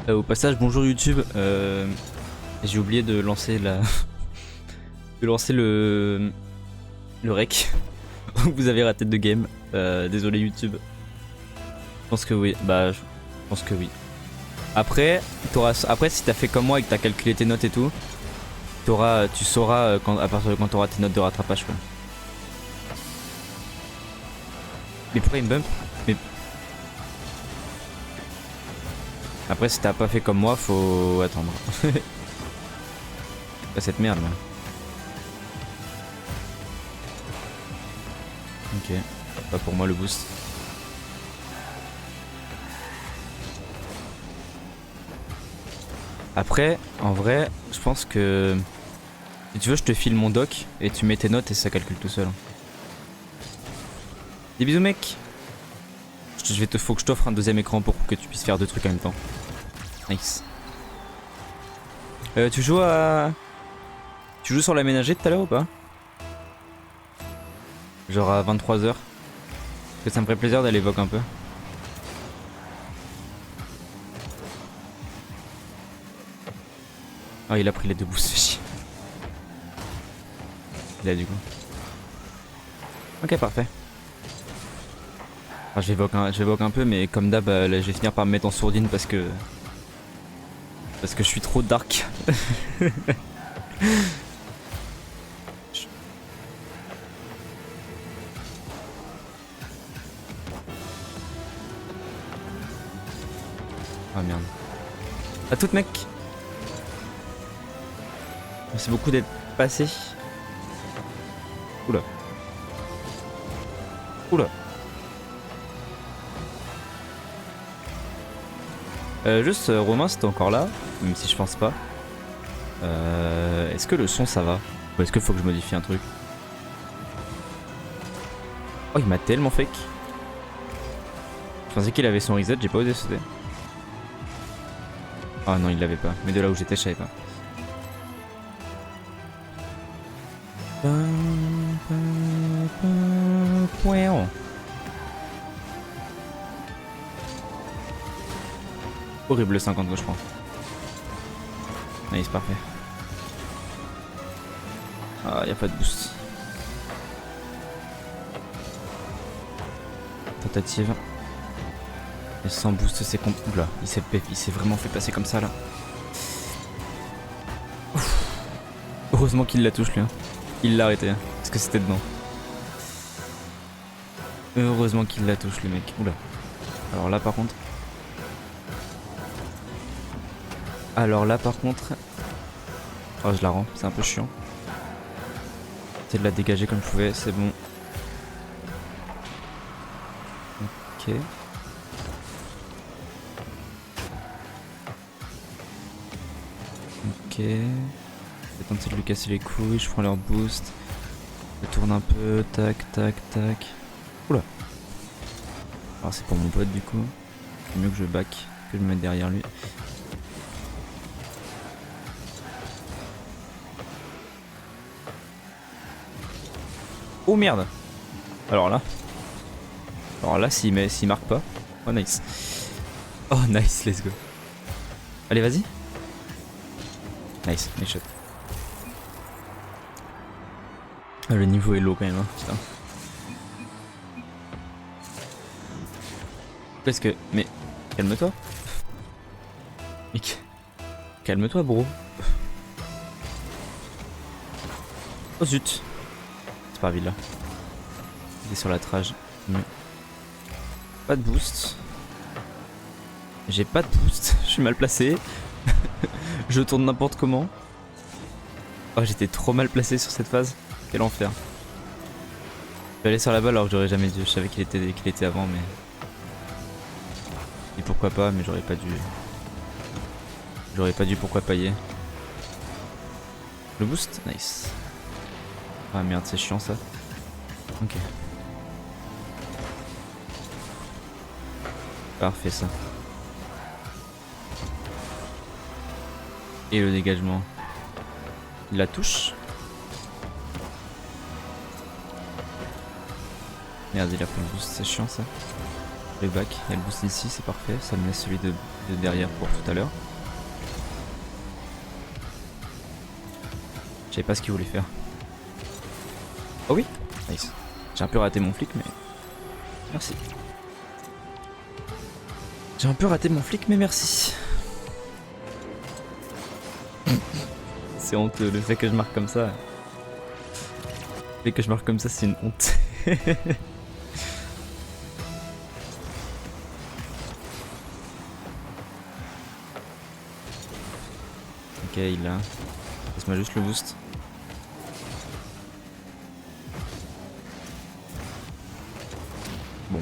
Au passage, bonjour YouTube. J'ai oublié de lancer la. de lancer le rec. Vous avez raté de game. Désolé YouTube. Je pense que oui. Bah, je pense que oui. Après, après si t'as fait comme moi et que t'as calculé tes notes et tout, tu sauras à partir de quand t'auras tes notes de rattrapage quoi. Mais pourquoi il me bump? Mais après si t'as pas fait comme moi, faut attendre. Pas cette merde là. Ok, pas pour moi le boost. Après, en vrai, je pense que si tu veux, je te file mon doc et tu mets tes notes et ça calcule tout seul. Des bisous mec. Faut que je t'offre un deuxième écran pour que tu puisses faire deux trucs en même temps. Nice. Tu joues à... Tu joues sur l'aménager tout à l'heure ou pas? Genre à 23h. Parce que ça me ferait plaisir d'aller évoquer un peu. Ah, il a pris les deux boosts, c'est chier. Il a du coup. Ok, parfait. Alors, j'évoque un peu, mais comme d'hab, là, je vais finir par me mettre en sourdine parce que je suis trop dark. Ah merde. À toute mec. Merci beaucoup d'être passé. Oula. Oula. Juste Romain, si t'es encore là, même si je pense pas. Est-ce que le son ça va? Ou est-ce qu'il faut que je modifie un truc? Oh, il m'a tellement fake. Je pensais qu'il avait son reset, j'ai pas osé sauter. Ah non, il l'avait pas. Mais de là où j'étais, je savais pas. Horrible 50 que je prends. Nice, parfait. Ah, y a pas de boost. Tentative. Et sans boost, c'est con. Oula, il s'est vraiment fait passer comme ça là. Ouf. Heureusement qu'il la touche lui. Hein. Il l'a arrêté. Hein, parce que c'était dedans. Heureusement qu'il la touche le mec. Oula. Alors là par contre. Oh, je la rends, c'est un peu chiant. J'essaie de la dégager comme je pouvais, c'est bon. Ok. Ok. Je vais tenter de lui casser les couilles, je prends leur boost. Je tourne un peu, tac, tac, tac. Oula. Alors c'est pour mon pote du coup. C'est mieux que je back, que de me mettre derrière lui. Oh merde. Alors là s'il marque pas. Oh nice. Oh nice, let's go. Allez vas-y. Nice, nice shot. Ah, le niveau est low quand même hein, putain. Parce que... Mais... Calme-toi. Mec. Calme-toi bro. Oh zut. C'est pas vite là. Il est sur la trage. Pas de boost. J'ai pas de boost. Je suis mal placé. Je tourne n'importe comment. Oh j'étais trop mal placé sur cette phase. Quel enfer. Je vais aller sur la balle alors que j'aurais jamais dû. Je savais qu'il était avant mais... Et pourquoi pas mais j'aurais pas dû. J'aurais pas dû pourquoi pailler. Le boost, nice. Ah merde c'est chiant ça. Ok. Parfait ça. Et le dégagement. Il la touche. Merde il a pris le boost, c'est chiant ça. Le back, il y a le boost ici, c'est parfait. Ça me laisse celui de derrière pour tout à l'heure. Je savais pas ce qu'il voulait faire. Oh oui, nice. J'ai un peu raté mon flic, mais... Merci. J'ai un peu raté mon flic, mais merci. C'est honteux, le fait que je marque comme ça. Le fait que je marque comme ça, c'est une honte. Ok, il a... Laisse-moi juste le boost. Bon.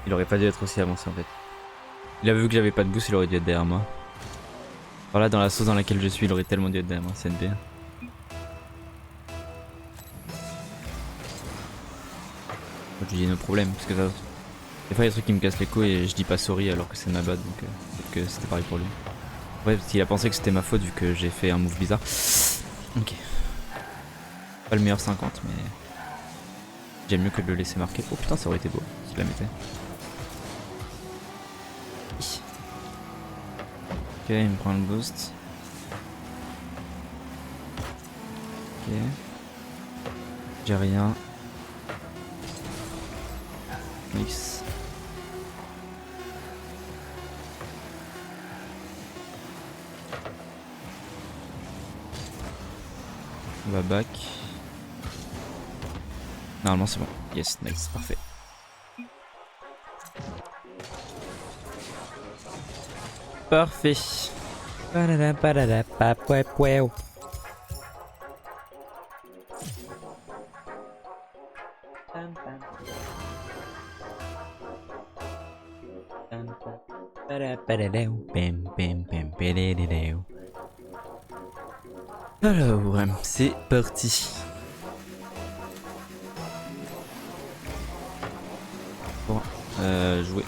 Il aurait pas dû être aussi avancé en fait. Il a vu que j'avais pas de boost, il aurait dû être derrière moi. Voilà, dans la sauce dans laquelle je suis, il aurait tellement dû être derrière moi, CNB. Je dis nos problèmes, parce que ça... Des fois il y a des trucs qui me cassent les couilles et je dis pas sorry alors que c'est ma bad, donc peut-être que c'était pareil pour lui. Ouais, parce qu'il a pensé que c'était ma faute vu que j'ai fait un move bizarre. Ok. Pas le meilleur 50, mais... J'aime mieux que de le laisser marquer. Oh putain, ça aurait été beau s'il la mettait. Ok, il me prend le boost. Ok. J'ai rien. Nice. On va back. Normalement c'est bon. Yes, nice, parfait. Parfait. Alors, c'est parti. Bon, jouer.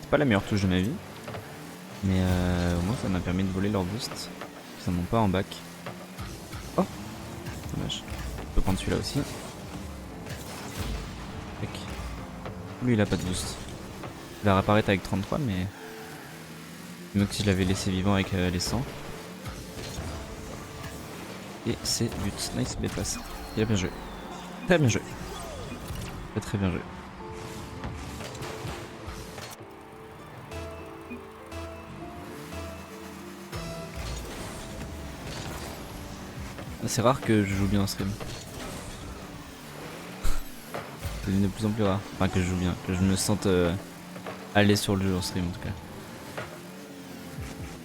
C'est pas la meilleure touche de ma vie, mais au moins ça m'a permis de voler leur boost. Ils n'en ont pas en back. Oh, dommage. Je peux prendre celui-là aussi. Tac. Lui il a pas de boost. Il va réapparaître avec 33, mais c'est mieux que si je l'avais laissé vivant avec les 100. Et c'est but. Nice, belle passe. Il a bien joué. Très bien joué. Très bien joué. C'est rare que je joue bien en stream. C'est de plus en plus rare. Enfin que je joue bien, que je me sente aller sur le jeu en stream en tout cas.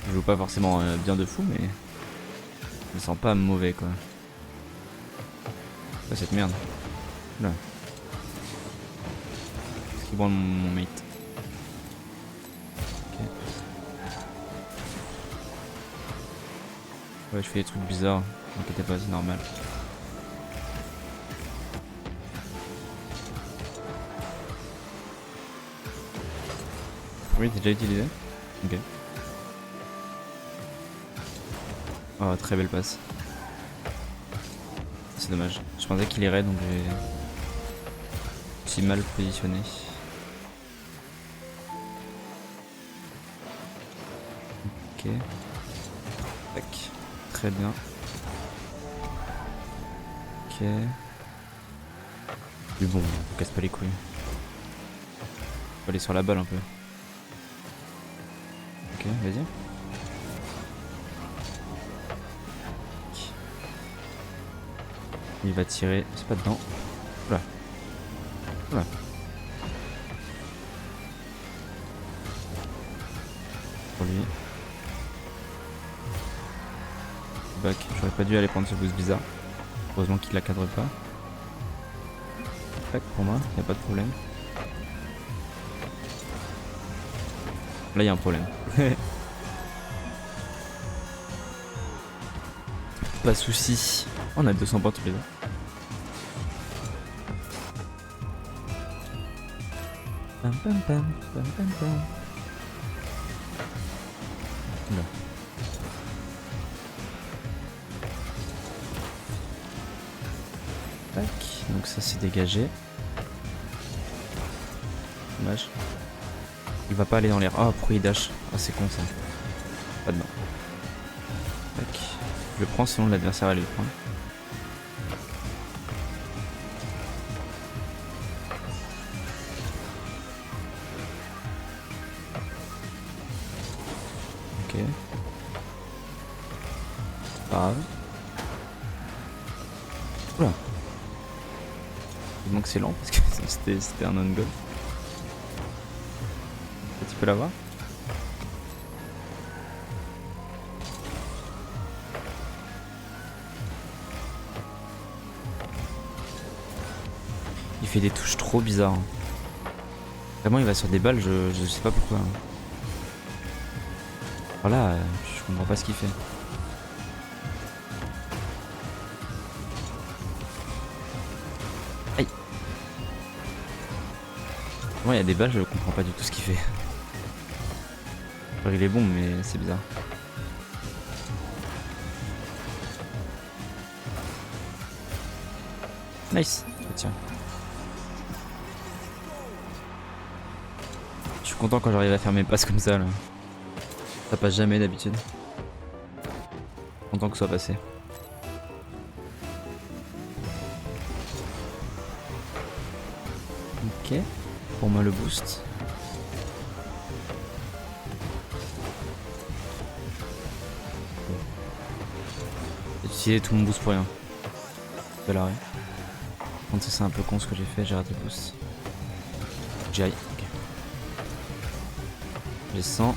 Je joue pas forcément bien de fou, mais je me sens pas mauvais quoi. Quoi cette merde? Là. Qu'est-ce qu'il branle mon mate? Ok. Ouais, je fais des trucs bizarres. N'inquiétez pas, c'est normal. Oui, t'as déjà utilisé? Ok. Oh, très belle passe. C'est dommage. Je pensais qu'il irait, donc j'ai si mal positionné. Ok. Tac. Très bien. Ok. Mais bon, on casse pas les couilles. Faut aller sur la balle un peu. Ok, vas-y. Il va tirer, c'est pas dedans. Oula. Oula. Pour lui. Back, j'aurais pas dû aller prendre ce boost bizarre. Heureusement qu'il la cadre pas. Tac, pour moi, y a pas de problème. Là, y a un problème. Pas de soucis. On a 200 points tous les deux. Pam pam pam pam pam pam. Là. Dégagé. Dommage. Il va pas aller dans l'air. Oh, pourquoi il dash? Ah, c'est con ça. Pas de main. Tac. Je le prends sinon l'adversaire va le prendre. Ok. Pas grave. Oula. Donc c'est lent parce que c'était un on-goal. Tu peux l'avoir? Il fait des touches trop bizarres. Vraiment il va sur des balles, je sais pas pourquoi. Voilà, je comprends pas ce qu'il fait. Aïe. Moi il y a des balles, je comprends pas du tout ce qu'il fait. Alors, il est bon mais c'est bizarre. Nice. Tiens. Je suis content quand j'arrive à faire mes passes comme ça là. Ça passe jamais d'habitude. Content que ce soit passé. Ok. Pour moi le boost. J'ai utilisé tout mon boost pour rien. De l'arrêt. Quand c'est un peu con ce que j'ai fait, j'ai raté le boost. J'y aille. Ok. J'ai 100.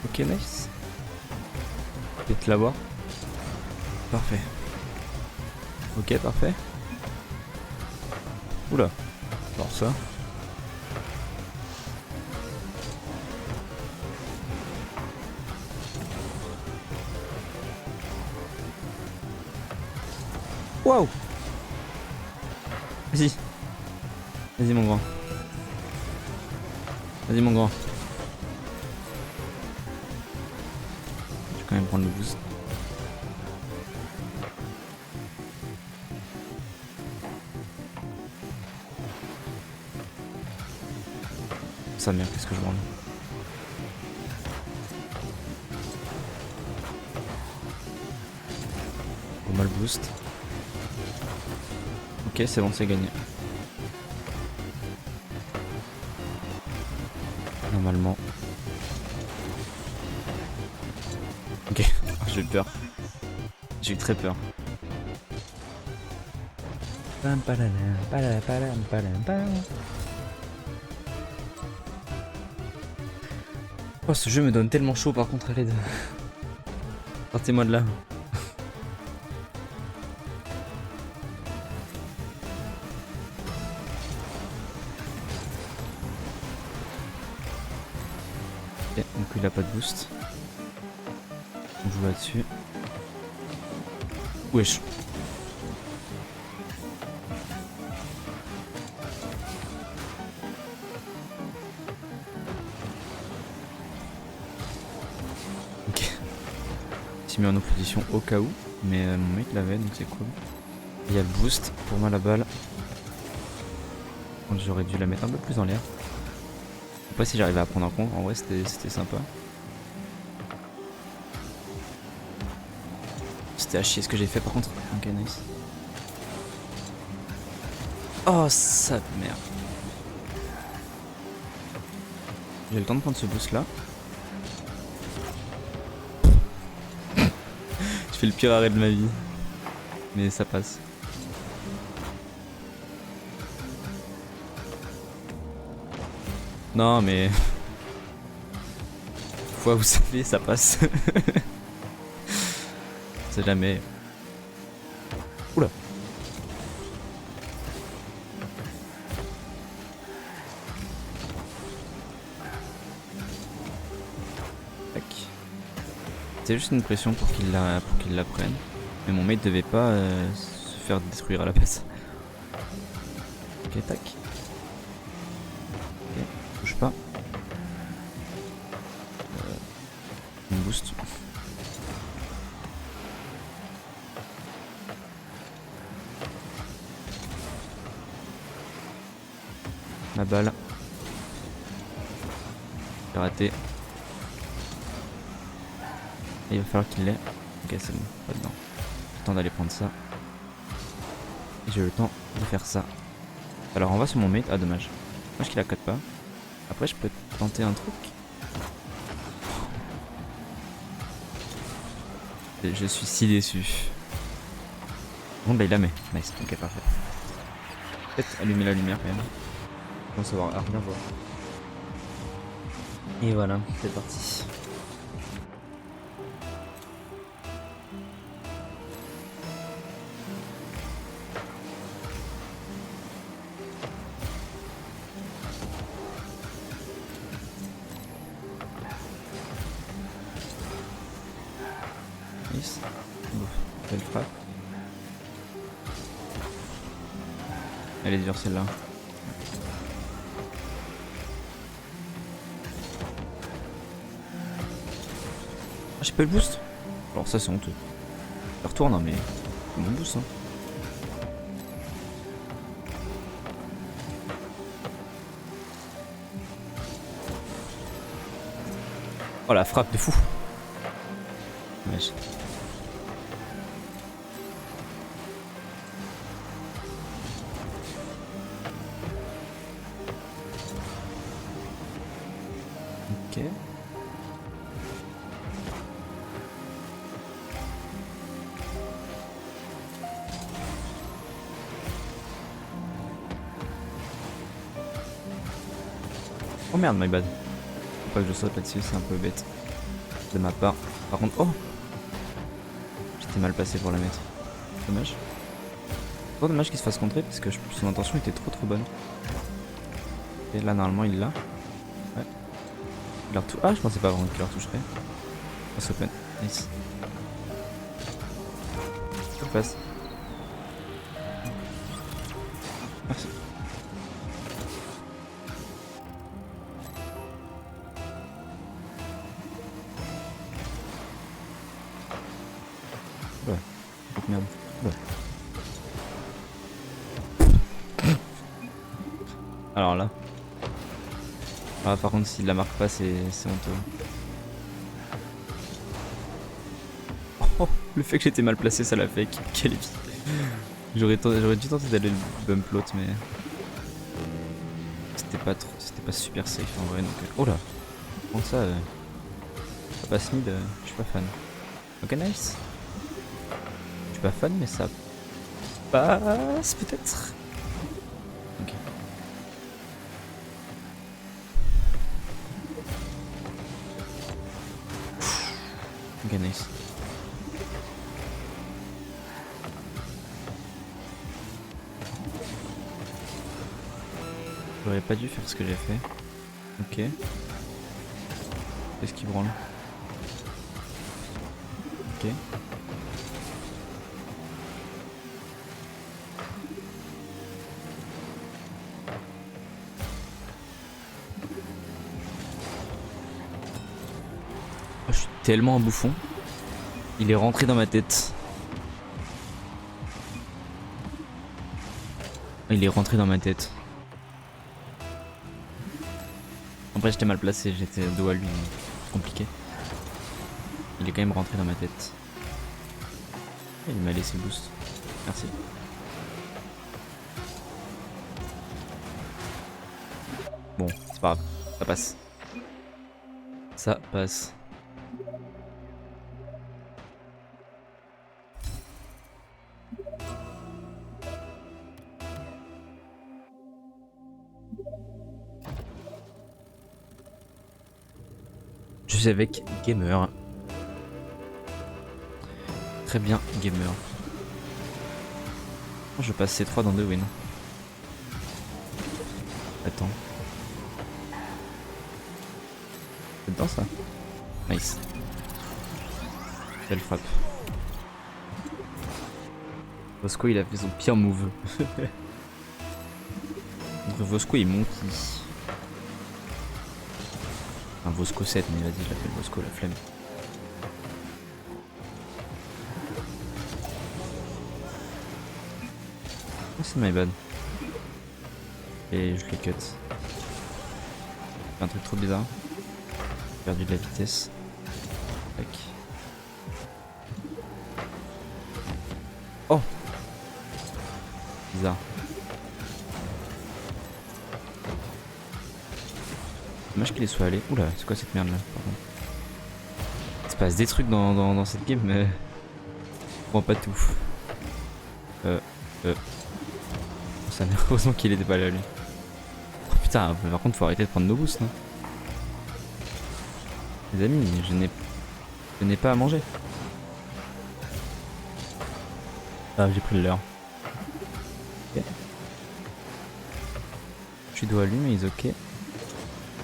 Ok, nice. Peut-être l'avoir. Parfait. Ok, parfait. Oula. Alors ça. Waouh. Vas-y. Vas-y mon grand. Vas-y mon grand. Je vais quand même prendre le boost. Sa mère, qu'est-ce que je branle? On a le boost. Ok, c'est bon, c'est gagné. Normalement. Ok, j'ai eu peur. J'ai eu très peur. Oh, ce jeu me donne tellement chaud par contre, à l'aide. Partez-moi de là. Ok, donc il a pas de boost. On joue là-dessus. Wesh. Ok. J'ai mis en opposition au cas où, mais mon mec l'avait donc c'est cool. Il y a le boost pour moi la balle. J'aurais dû la mettre un peu plus en l'air. Je sais pas si j'arrivais à prendre en compte, en vrai c'était sympa. C'était à chier ce que j'ai fait par contre. Ok, nice. Oh, ça de merde. J'ai le temps de prendre ce boost là. Je fais le pire arrêt de ma vie. Mais ça passe. Non mais... Fois vous savez, ça passe. C'est jamais... Oula. Tac. C'est juste une pression pour qu'il la prenne. Mais mon mate devait pas se faire détruire à la base. Ok, tac. Ok, bouge pas. On boost. Ma balle. J'ai raté. Et il va falloir qu'il l'ait. Ok, c'est bon, pas dedans. J'ai le temps d'aller prendre ça. Et j'ai le temps de faire ça. Alors on va sur mon mate. Ah dommage. Dommage qu'il la cote pas. Après je peux tenter un truc. Je suis si déçu. Bon bah il la met. Nice. Ok parfait. Peut-être allumer la lumière quand même. On va savoir. Ah bien voir. Et voilà, c'est parti. Nice. Belle frappe. Elle est dure celle-là. Ah, j'ai pas eu le boost. Alors ça c'est honteux. Je retourne hein, mais c'est mon boost hein. Oh la frappe de fou. Wesh. Ok. Oh merde, my bad. Faut pas que je saute là-dessus, c'est un peu bête de ma part. Par contre, oh, j'étais mal placé pour la mettre. Dommage. Trop dommage qu'il se fasse contrer parce que son intention était trop bonne. Et là normalement il l'a. Ouais. Il la retouche. Ah je pensais pas vraiment qu'il la retoucherait. Passe open. Nice. Ça passe. Merci. Ouais. Merde. Ouais. Alors là. Ah, par contre, s'il la marque pas, c'est honteux. Oh, le fait que j'étais mal placé, ça l'a fait. Quelle épique. J'aurais dû tenter d'aller le bump l'autre, mais c'était pas super safe en vrai. Donc, oh là. Prends ça. Ça passe mid, je suis pas fan. Ok, nice. Je suis pas fan, mais ça passe peut-être. Ok. Ok, nice. J'aurais pas dû faire ce que j'ai fait. Ok. Qu'est-ce qui branle? Ok. Oh, je suis tellement un bouffon. Il est rentré dans ma tête. Il est rentré dans ma tête. Après j'étais mal placé, j'étais dos à lui, compliqué. Il est quand même rentré dans ma tête. Il m'a laissé le boost. Merci. Bon, c'est pas grave, ça passe. Ça passe. Je suis avec Gamer. Très bien, Gamer. Je passe C3 dans 2 wins. Attends. C'est dedans ça? Nice. Belle frappe. Vosco il a fait son pire move. Vosco il monte. Un Vosco 7, mais vas-y, je l'appelle Vosco, la flemme. c'est my bad. Et je les cut. Un truc trop bizarre. J'ai perdu de la vitesse. Tac. Oh! Bizarre. Dommage qu'il y soit allé. Oula, c'est quoi cette merde là? Pardon. Il se passe des trucs dans cette game, mais. Je comprends pas tout. Ça m'a heureusement qu'il était pas là lui. Oh putain, par contre, faut arrêter de prendre nos boosts. Hein. Les amis, je n'ai pas à manger. Ah, j'ai pris le leur. Ok. Je suis dos à lui, mais il est ok.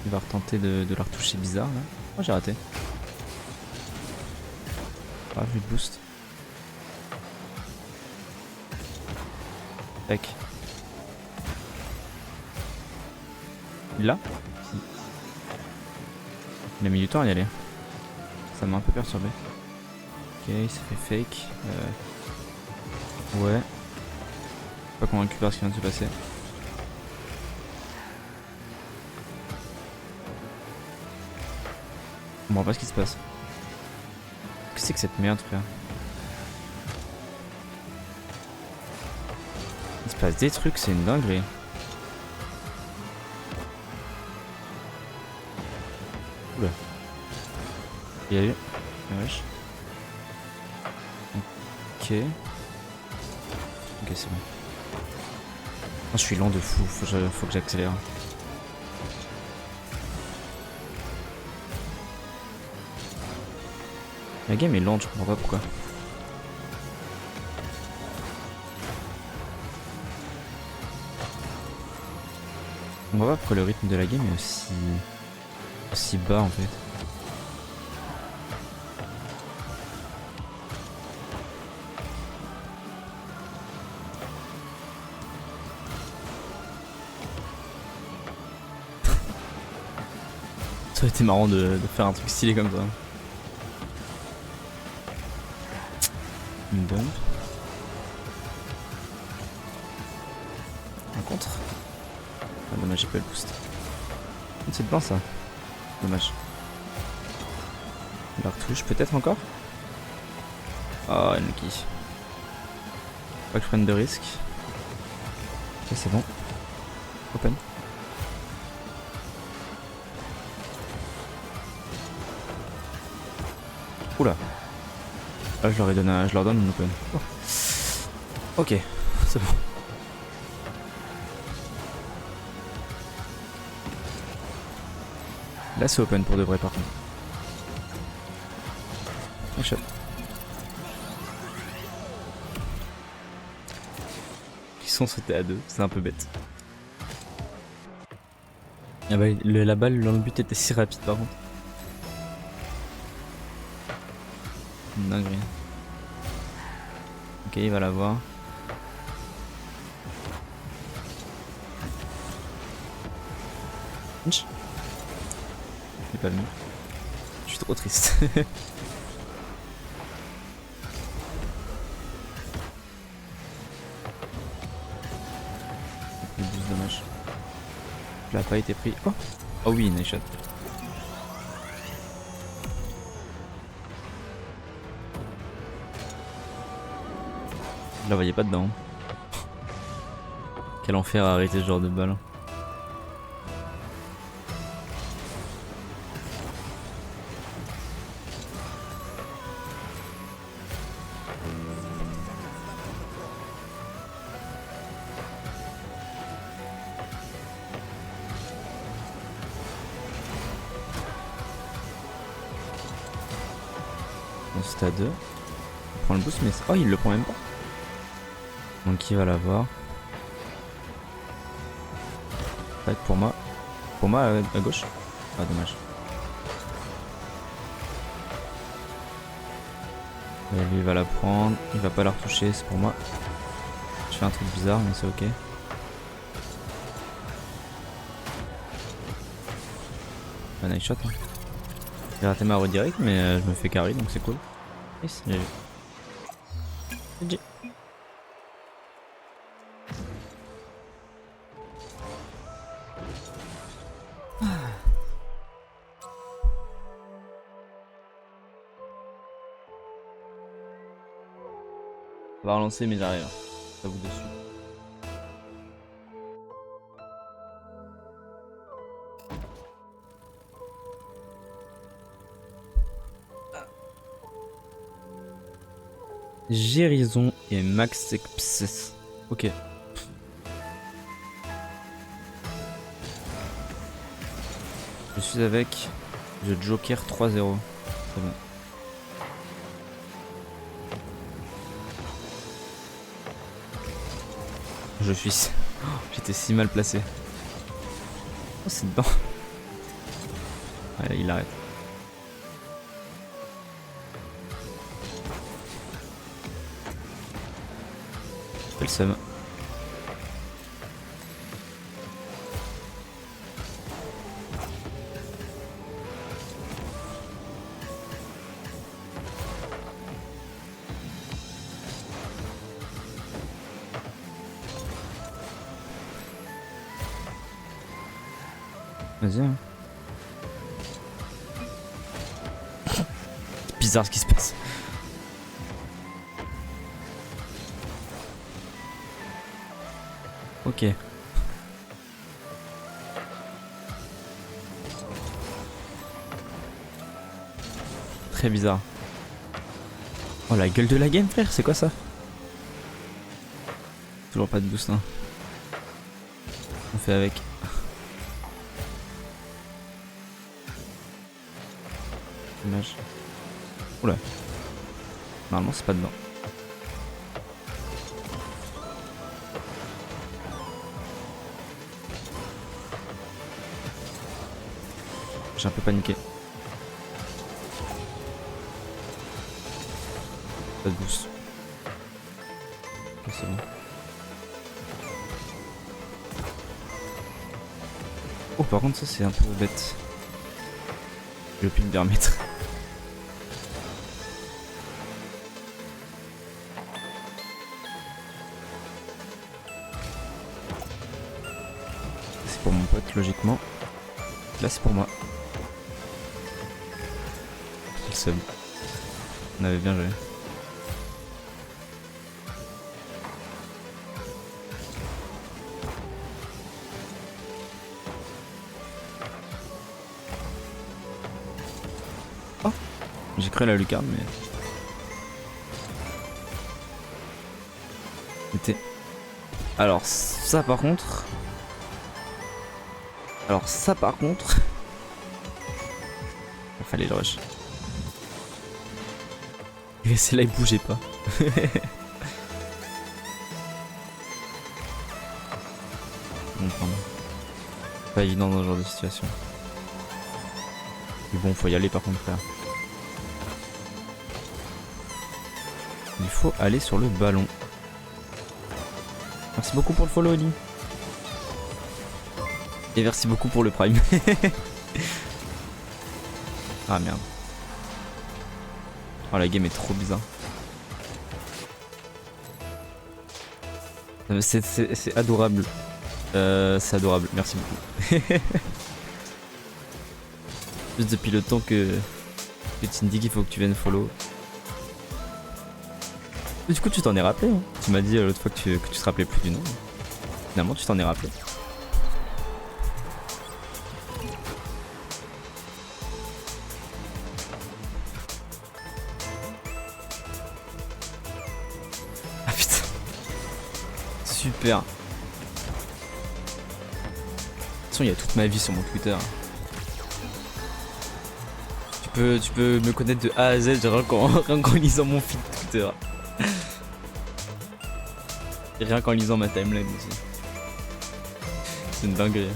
Il va retenter de leur toucher bizarre là. Oh, j'ai raté. Ah, je lui boost. Tac. Il l'a? Il a mis du temps à y aller. Ça m'a un peu perturbé. Ok, il s'est fait fake. Ouais. Pas convaincu par ce qui vient de se passer. Je comprends pas ce qui se passe. Qu'est-ce que c'est que cette merde, frère? Il se passe des trucs, c'est une dinguerie. Oula. Il y a eu. Ah, wesh. Ok. Ok, c'est bon. Oh, je suis lent de fou, faut que j'accélère. La game est lente, je comprends pas pourquoi. On voit pas pourquoi le rythme de la game est aussi bas en fait. Ça aurait été marrant de faire un truc stylé comme ça. Une bombe. Un contre. Ah, dommage, j'ai pas le boost. C'est bien ça. Dommage. La retouche peut-être encore. Oh, Enki. Pas que je prenne de risque. Ok, c'est bon. Open. Oula. Là, je leur donne un open. Oh. Ok, c'est bon. Là, c'est open pour de vrai, par contre. Nice shot. Ils sont sautés à deux, c'est un peu bête. Ah bah, la balle dans le but était si rapide, par contre. Dinguerie. Ok, il va l'avoir. Pinch. Il est pas venu. Je suis trop triste. Le boost, dommage. Il a pas été pris. Oh, oh oui, nice shot. Je la voyais pas dedans. Quel enfer à arrêter ce genre de balle. On se à 2. Il prend le boost, mais. Oh, il le prend même pas. Donc il va l'avoir. Tac pour moi. Pour moi à gauche. Ah dommage. Et lui il va la prendre. Il va pas la retoucher, c'est pour moi. Je fais un truc bizarre mais c'est ok. Un nice shot. Hein. J'ai raté ma redirect mais je me fais carry donc c'est cool. Nice, GG. GG. On va relancer mais j'arrive. Ça vous dessus. Gérison et Max Express. Ok. Je suis avec The Joker 3-0. Très bien. Je suis... Oh, j'étais si mal placé. Oh, c'est dedans. Ouais, il arrête. J'ai le seum. Vas-y. Hein. C'est bizarre ce qui se passe. Ok. Très bizarre. Oh la gueule de la game frère, c'est quoi ça? Toujours pas de boost hein. On fait avec. Dommage. Oula. Normalement c'est pas dedans. J'ai un peu paniqué. Pas de boost. Ok, c'est bon. Oh par contre ça c'est un peu bête. Je vais plus me permettre. C'est pour mon pote logiquement. Là c'est pour moi. Le sub. On avait bien joué. Oh, j'ai cru à la lucarne mais... C'était... Alors ça par contre... Alors ça par contre... Il fallait le rush. Et celle-là il bougeait pas. Pas évident dans ce genre de situation. Mais bon, faut y aller par contre, frère. Il faut aller sur le ballon. Merci beaucoup pour le follow, Oli. Et merci beaucoup pour le prime. Ah merde. Oh, la game est trop bizarre. C'est adorable. C'est adorable, merci beaucoup. Juste depuis le temps que tu me dis qu'il faut que tu viennes follow. Du coup tu t'en es rappelé hein. Tu m'as dit l'autre fois que tu te rappelais plus du nom. Finalement tu t'en es rappelé. Ah putain. Super. De toute façon il y a toute ma vie sur mon Twitter. Tu peux me connaître de A à Z rien qu'en lisant mon feed Twitter. Et rien qu'en lisant ma timeline aussi. C'est une dinguerie.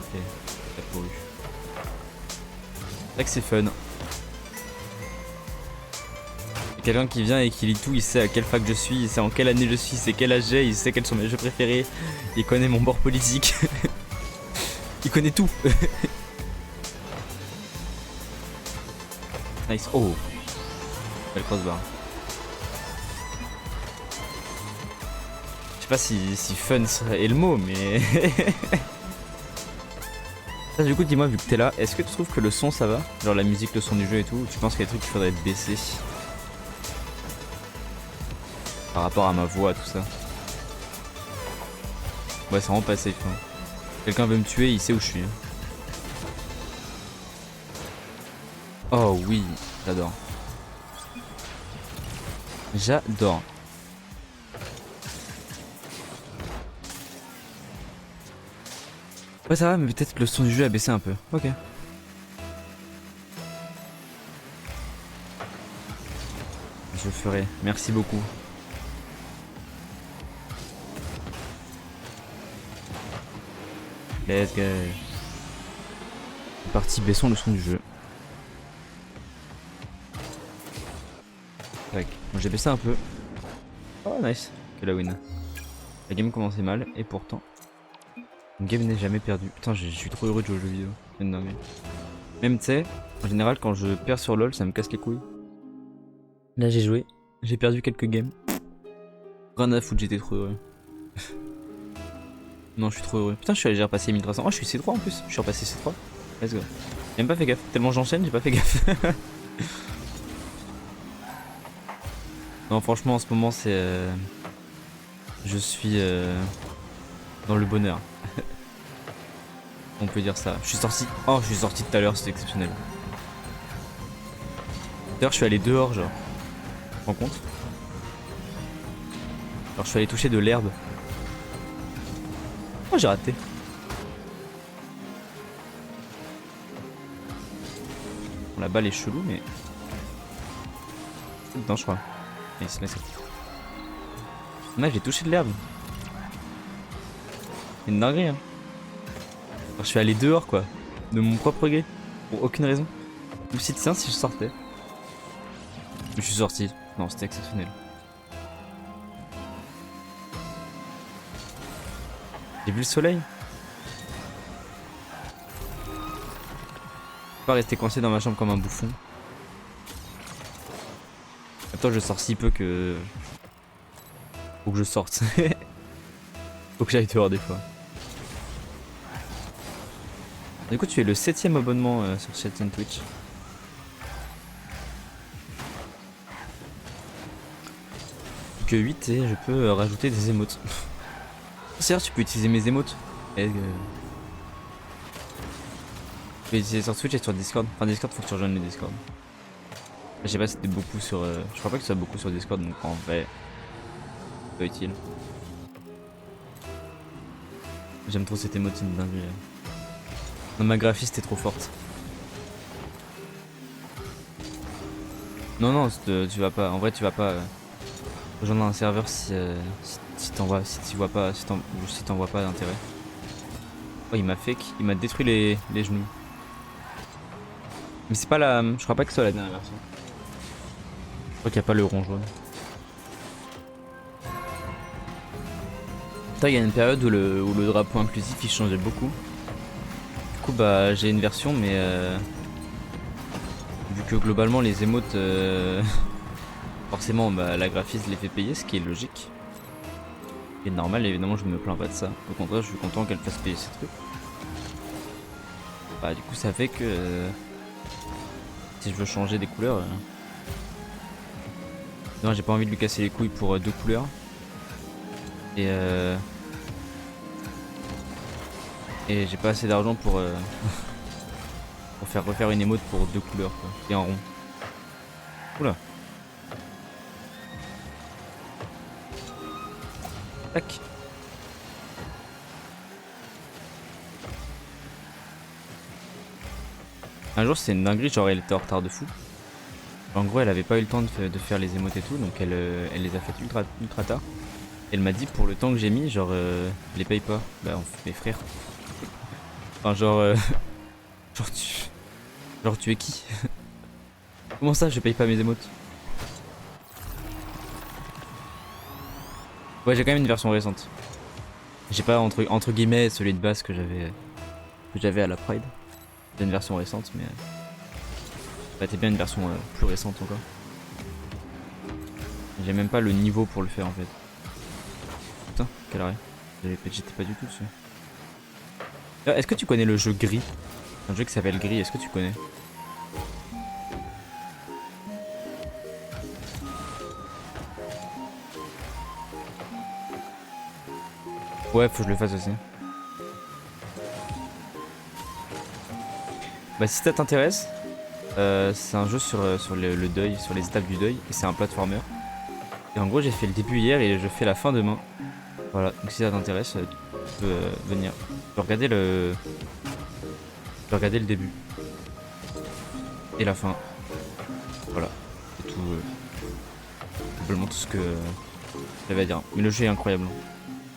Ok, t'as pourru. C'est vrai que c'est fun. Quelqu'un qui vient et qui lit tout, il sait à quelle fac je suis, il sait en quelle année je suis, il sait quel âge j'ai, il sait quels sont mes jeux préférés, il connaît mon bord politique. Il connaît tout. Nice. Oh, belle crossbar. sais pas si fun est le mot, mais... Ça, du coup, dis-moi, vu que t'es là, est-ce que tu trouves que le son ça va? Genre la musique, le son du jeu et tout, ou tu penses qu'il y a des trucs qu'il faudrait baisser? Par rapport à ma voix, tout ça. Ouais, c'est vraiment pas safe. Hein. Quelqu'un veut me tuer, il sait où je suis. Oh oui, j'adore. J'adore. Ouais, ça va, mais peut-être que le son du jeu a baissé un peu. Ok. Je le ferai. Merci beaucoup. Let's go. C'est parti, baissons le son du jeu. Tac. Bon, j'ai baissé un peu. Oh, nice. Que la win. La game commençait mal, et pourtant... Une game n'est jamais perdue. Putain, je suis trop heureux de jouer aux jeux vidéo. C'est une dinguerie. Même, tu sais, en général, quand je perds sur LoL, ça me casse les couilles. Là, j'ai joué. J'ai perdu quelques games. Rien à foutre, j'étais trop heureux. Non, je suis trop heureux. Putain, je suis allé repasser 1300. Oh, je suis C3 en plus. Je suis repassé C3. Let's go. J'ai même pas fait gaffe. Tellement j'enchaîne, j'ai pas fait gaffe. Non, franchement, en ce moment, c'est... Je suis dans le bonheur. On peut dire ça. Je suis sorti... Oh, je suis sorti tout à l'heure, c'était exceptionnel. D'ailleurs, je suis allé dehors, genre. Tu te rends compte? Alors, je suis allé toucher de l'herbe. Oh, j'ai raté. Bon, la balle est chelou, mais... C'est dedans, je crois. Mais c'est là. Là, j'ai touché de l'herbe. C'est une dinguerie, hein. Alors, je suis allé dehors, quoi. De mon propre gré. Pour aucune raison. Je me suis dit, tiens, si je sortais. Je suis sorti. Non, c'était exceptionnel. J'ai vu le soleil. Je peux pas rester coincé dans ma chambre comme un bouffon. Attends, je sors si peu que... Faut que je sorte. Faut que j'aille dehors des fois. Du coup, tu es le 7ème abonnement sur cette chaîne Twitch. Plus que 8 et je peux rajouter des émotes. C'est-à-dire, tu peux utiliser mes émotes. Et, je peux utiliser sur Twitch et sur Discord. Enfin, Discord, faut que tu rejoignes le Discord. Je sais pas si c'était beaucoup sur... Je crois pas que ce soit beaucoup sur Discord, donc en vrai... C'est pas utile. J'aime trop cette émote, c'est une dinguerie. Non, ma graphiste est trop forte. Non, non, tu vas pas... En vrai, tu vas pas rejoindre un serveur si t'en vois... Si tu vois pas... Si t'en vois pas d'intérêt. Oh, il m'a fake. Il m'a détruit les genoux. Mais c'est pas la... Je crois pas que ce soit la dernière version. Je crois qu'il n'y a pas le rond jaune. Il y a une période où le drapeau inclusif il changeait beaucoup. Du coup bah j'ai une version mais vu que globalement les émotes forcément bah, la graphiste les fait payer, ce qui est logique. Et normal, évidemment je me plains pas de ça. Au contraire je suis content qu'elle fasse payer ces trucs. Bah du coup ça fait que si je veux changer des couleurs... Non, j'ai pas envie de lui casser les couilles pour 2 couleurs. Et j'ai pas assez d'argent pour pour faire refaire une émote pour 2 couleurs quoi. Et en rond. Oula. Tac. Un jour c'était une dinguerie, genre elle était en retard de fou. En gros elle avait pas eu le temps de faire les émotes et tout, donc elle les a faites ultra tard. Elle m'a dit pour le temps que j'ai mis, genre je les paye pas. Bah mes frères. Enfin genre genre tu es qui? Comment ça je paye pas mes émotes? Ouais j'ai quand même une version récente. J'ai pas entre guillemets celui de base que j'avais à la Pride. J'ai une version récente mais bah t'es bien une version plus récente encore. J'ai même pas le niveau pour le faire en fait. putain, quel arrêt. J'étais pas du tout dessus. Est-ce que tu connais le jeu Gris? Un jeu qui s'appelle Gris, est-ce que tu connais? Ouais, faut que je le fasse aussi. Bah si ça t'intéresse, c'est un jeu sur le deuil, sur les étapes du deuil, et c'est un platformer. Et en gros j'ai fait le début hier et je fais la fin demain. Voilà, donc si ça t'intéresse, tu peux venir. Tu peux regarder le début. Et la fin. Voilà, c'est tout. Simplement tout ce que j'avais à dire. Mais le jeu est incroyable.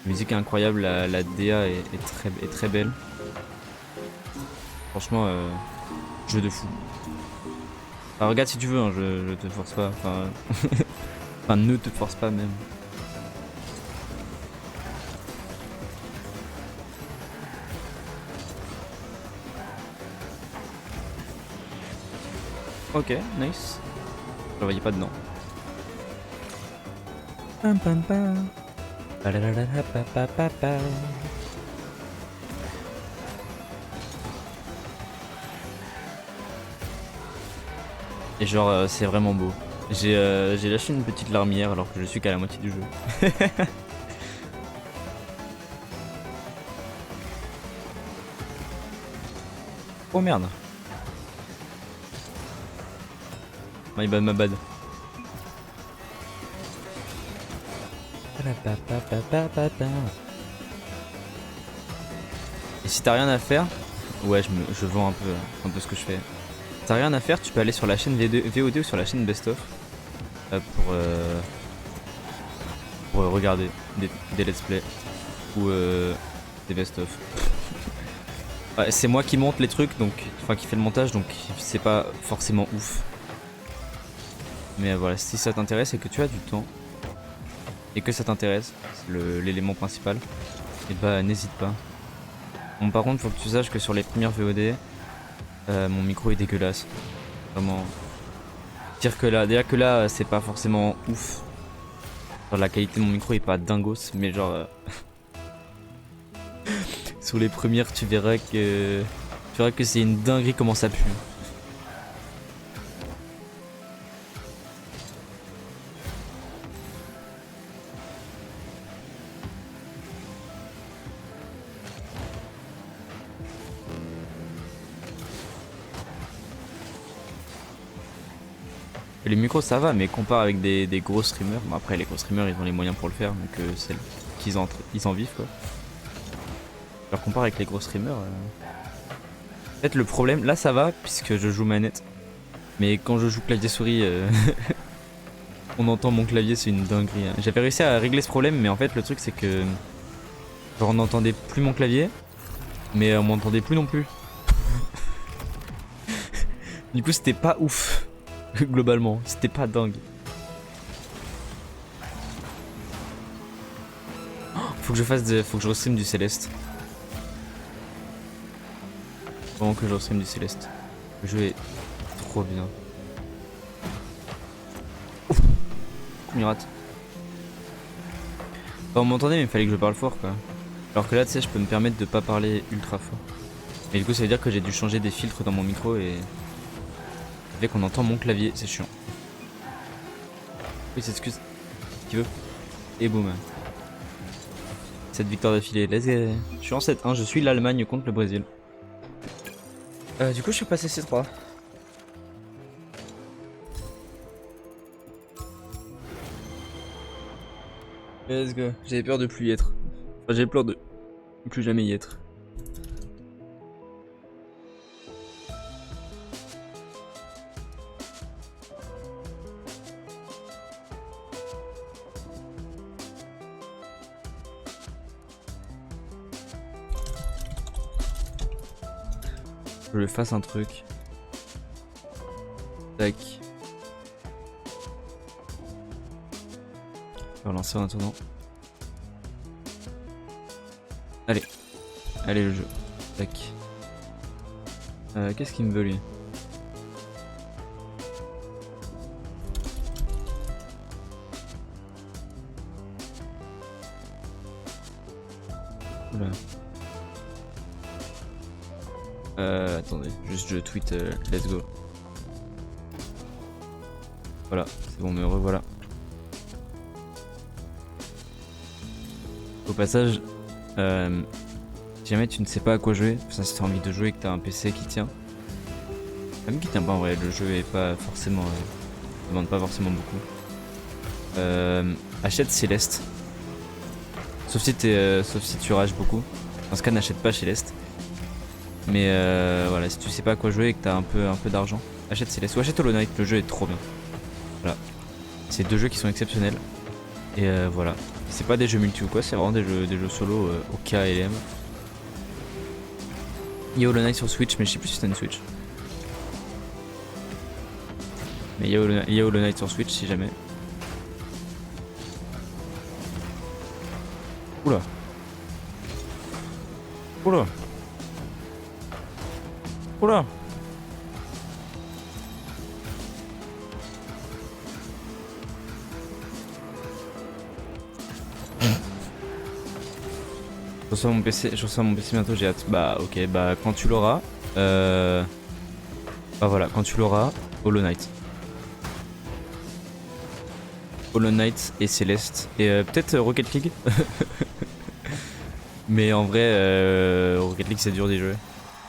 La musique est incroyable, la DA est très belle. Franchement, jeu de fou. Enfin, regarde si tu veux, hein, je te force pas. Enfin, enfin, ne te force pas même. Ok, nice. Je le voyais pas dedans. Pam pam pam. Et genre c'est vraiment beau. J'ai lâché une petite larmière alors que je suis qu'à la moitié du jeu. Oh merde. My bad, my bad. Et si t'as rien à faire, ouais je vends un peu ce que je fais. Si t'as rien à faire, tu peux aller sur la chaîne VOD ou sur la chaîne Best of pour regarder des let's play ou des best of. Ouais, c'est moi qui monte les trucs, donc enfin qui fait le montage, donc c'est pas forcément ouf. Mais voilà, si ça t'intéresse et que tu as du temps et que ça t'intéresse, c'est l'élément principal, et bah n'hésite pas. Bon, par contre, faut que tu saches que sur les premières VOD, mon micro est dégueulasse. Vraiment. Déjà que là, c'est pas forcément ouf. Genre, la qualité de mon micro est pas dingos, mais genre. Sur les premières, tu verras que c'est une dinguerie comment ça pue. Les micros ça va, mais compare avec des gros streamers. Bon, après les gros streamers ils ont les moyens pour le faire, donc c'est qu'ils ils en vivent quoi. Alors compare avec les gros streamers. En fait le problème, là ça va puisque je joue manette. Mais quand je joue clavier souris, on entend mon clavier, c'est une dinguerie. Hein. J'avais réussi à régler ce problème, mais en fait le truc c'est que genre, on n'entendait plus mon clavier, mais on m'entendait plus non plus. Du coup c'était pas ouf. Globalement, c'était pas dingue. Oh, faut que je restream du Céleste. Vraiment que je restream du Céleste. Le jeu est trop bien. Ouf, il rate. Enfin, on m'entendait mais il fallait que je parle fort quoi. Alors que là tu sais je peux me permettre de pas parler ultra fort. Et du coup ça veut dire que j'ai dû changer des filtres dans mon micro et... Ça fait qu'on entend mon clavier, c'est chiant. Oui, s'excuse. Si tu veux. Et boum. Cette victoire d'affilée. Je suis en 7-1, je suis l'Allemagne contre le Brésil. Du coup, je suis passé C3. Let's go. J'avais peur de plus y être. Enfin, j'avais peur de plus jamais y être. Je le fasse un truc. Tac. Je vais relancer en attendant. Allez. Allez le jeu. Tac. Qu'est-ce qu'il me veut lui? Oula. Attendez, juste je tweet let's go. Voilà, c'est bon, me revoilà. Au passage, si jamais tu ne sais pas à quoi jouer, enfin, si tu as envie de jouer et que tu as un PC qui tient, même qui tient pas en vrai, le jeu est pas forcément, demande pas forcément beaucoup. Achète Céleste. Sauf si tu rages beaucoup. Dans ce cas, n'achète pas Céleste. Mais voilà, si tu sais pas à quoi jouer et que t'as un peu d'argent, achète Céleste ou achète Hollow Knight, le jeu est trop bien. Voilà. C'est deux jeux qui sont exceptionnels. Et voilà. C'est pas des jeux multi ou quoi, c'est vraiment des jeux solo au K et M. Il y a Hollow Knight sur Switch, mais je sais plus si c'est une Switch. Mais il y a Hollow Knight sur Switch si jamais. Oula. Oula. Oula. Je reçois mon PC bientôt, j'ai hâte. Bah ok, bah quand tu l'auras, bah voilà, quand tu l'auras, Hollow Knight. Hollow Knight et Céleste. Et peut-être Rocket League. Mais en vrai, Rocket League c'est dur d'y jouer.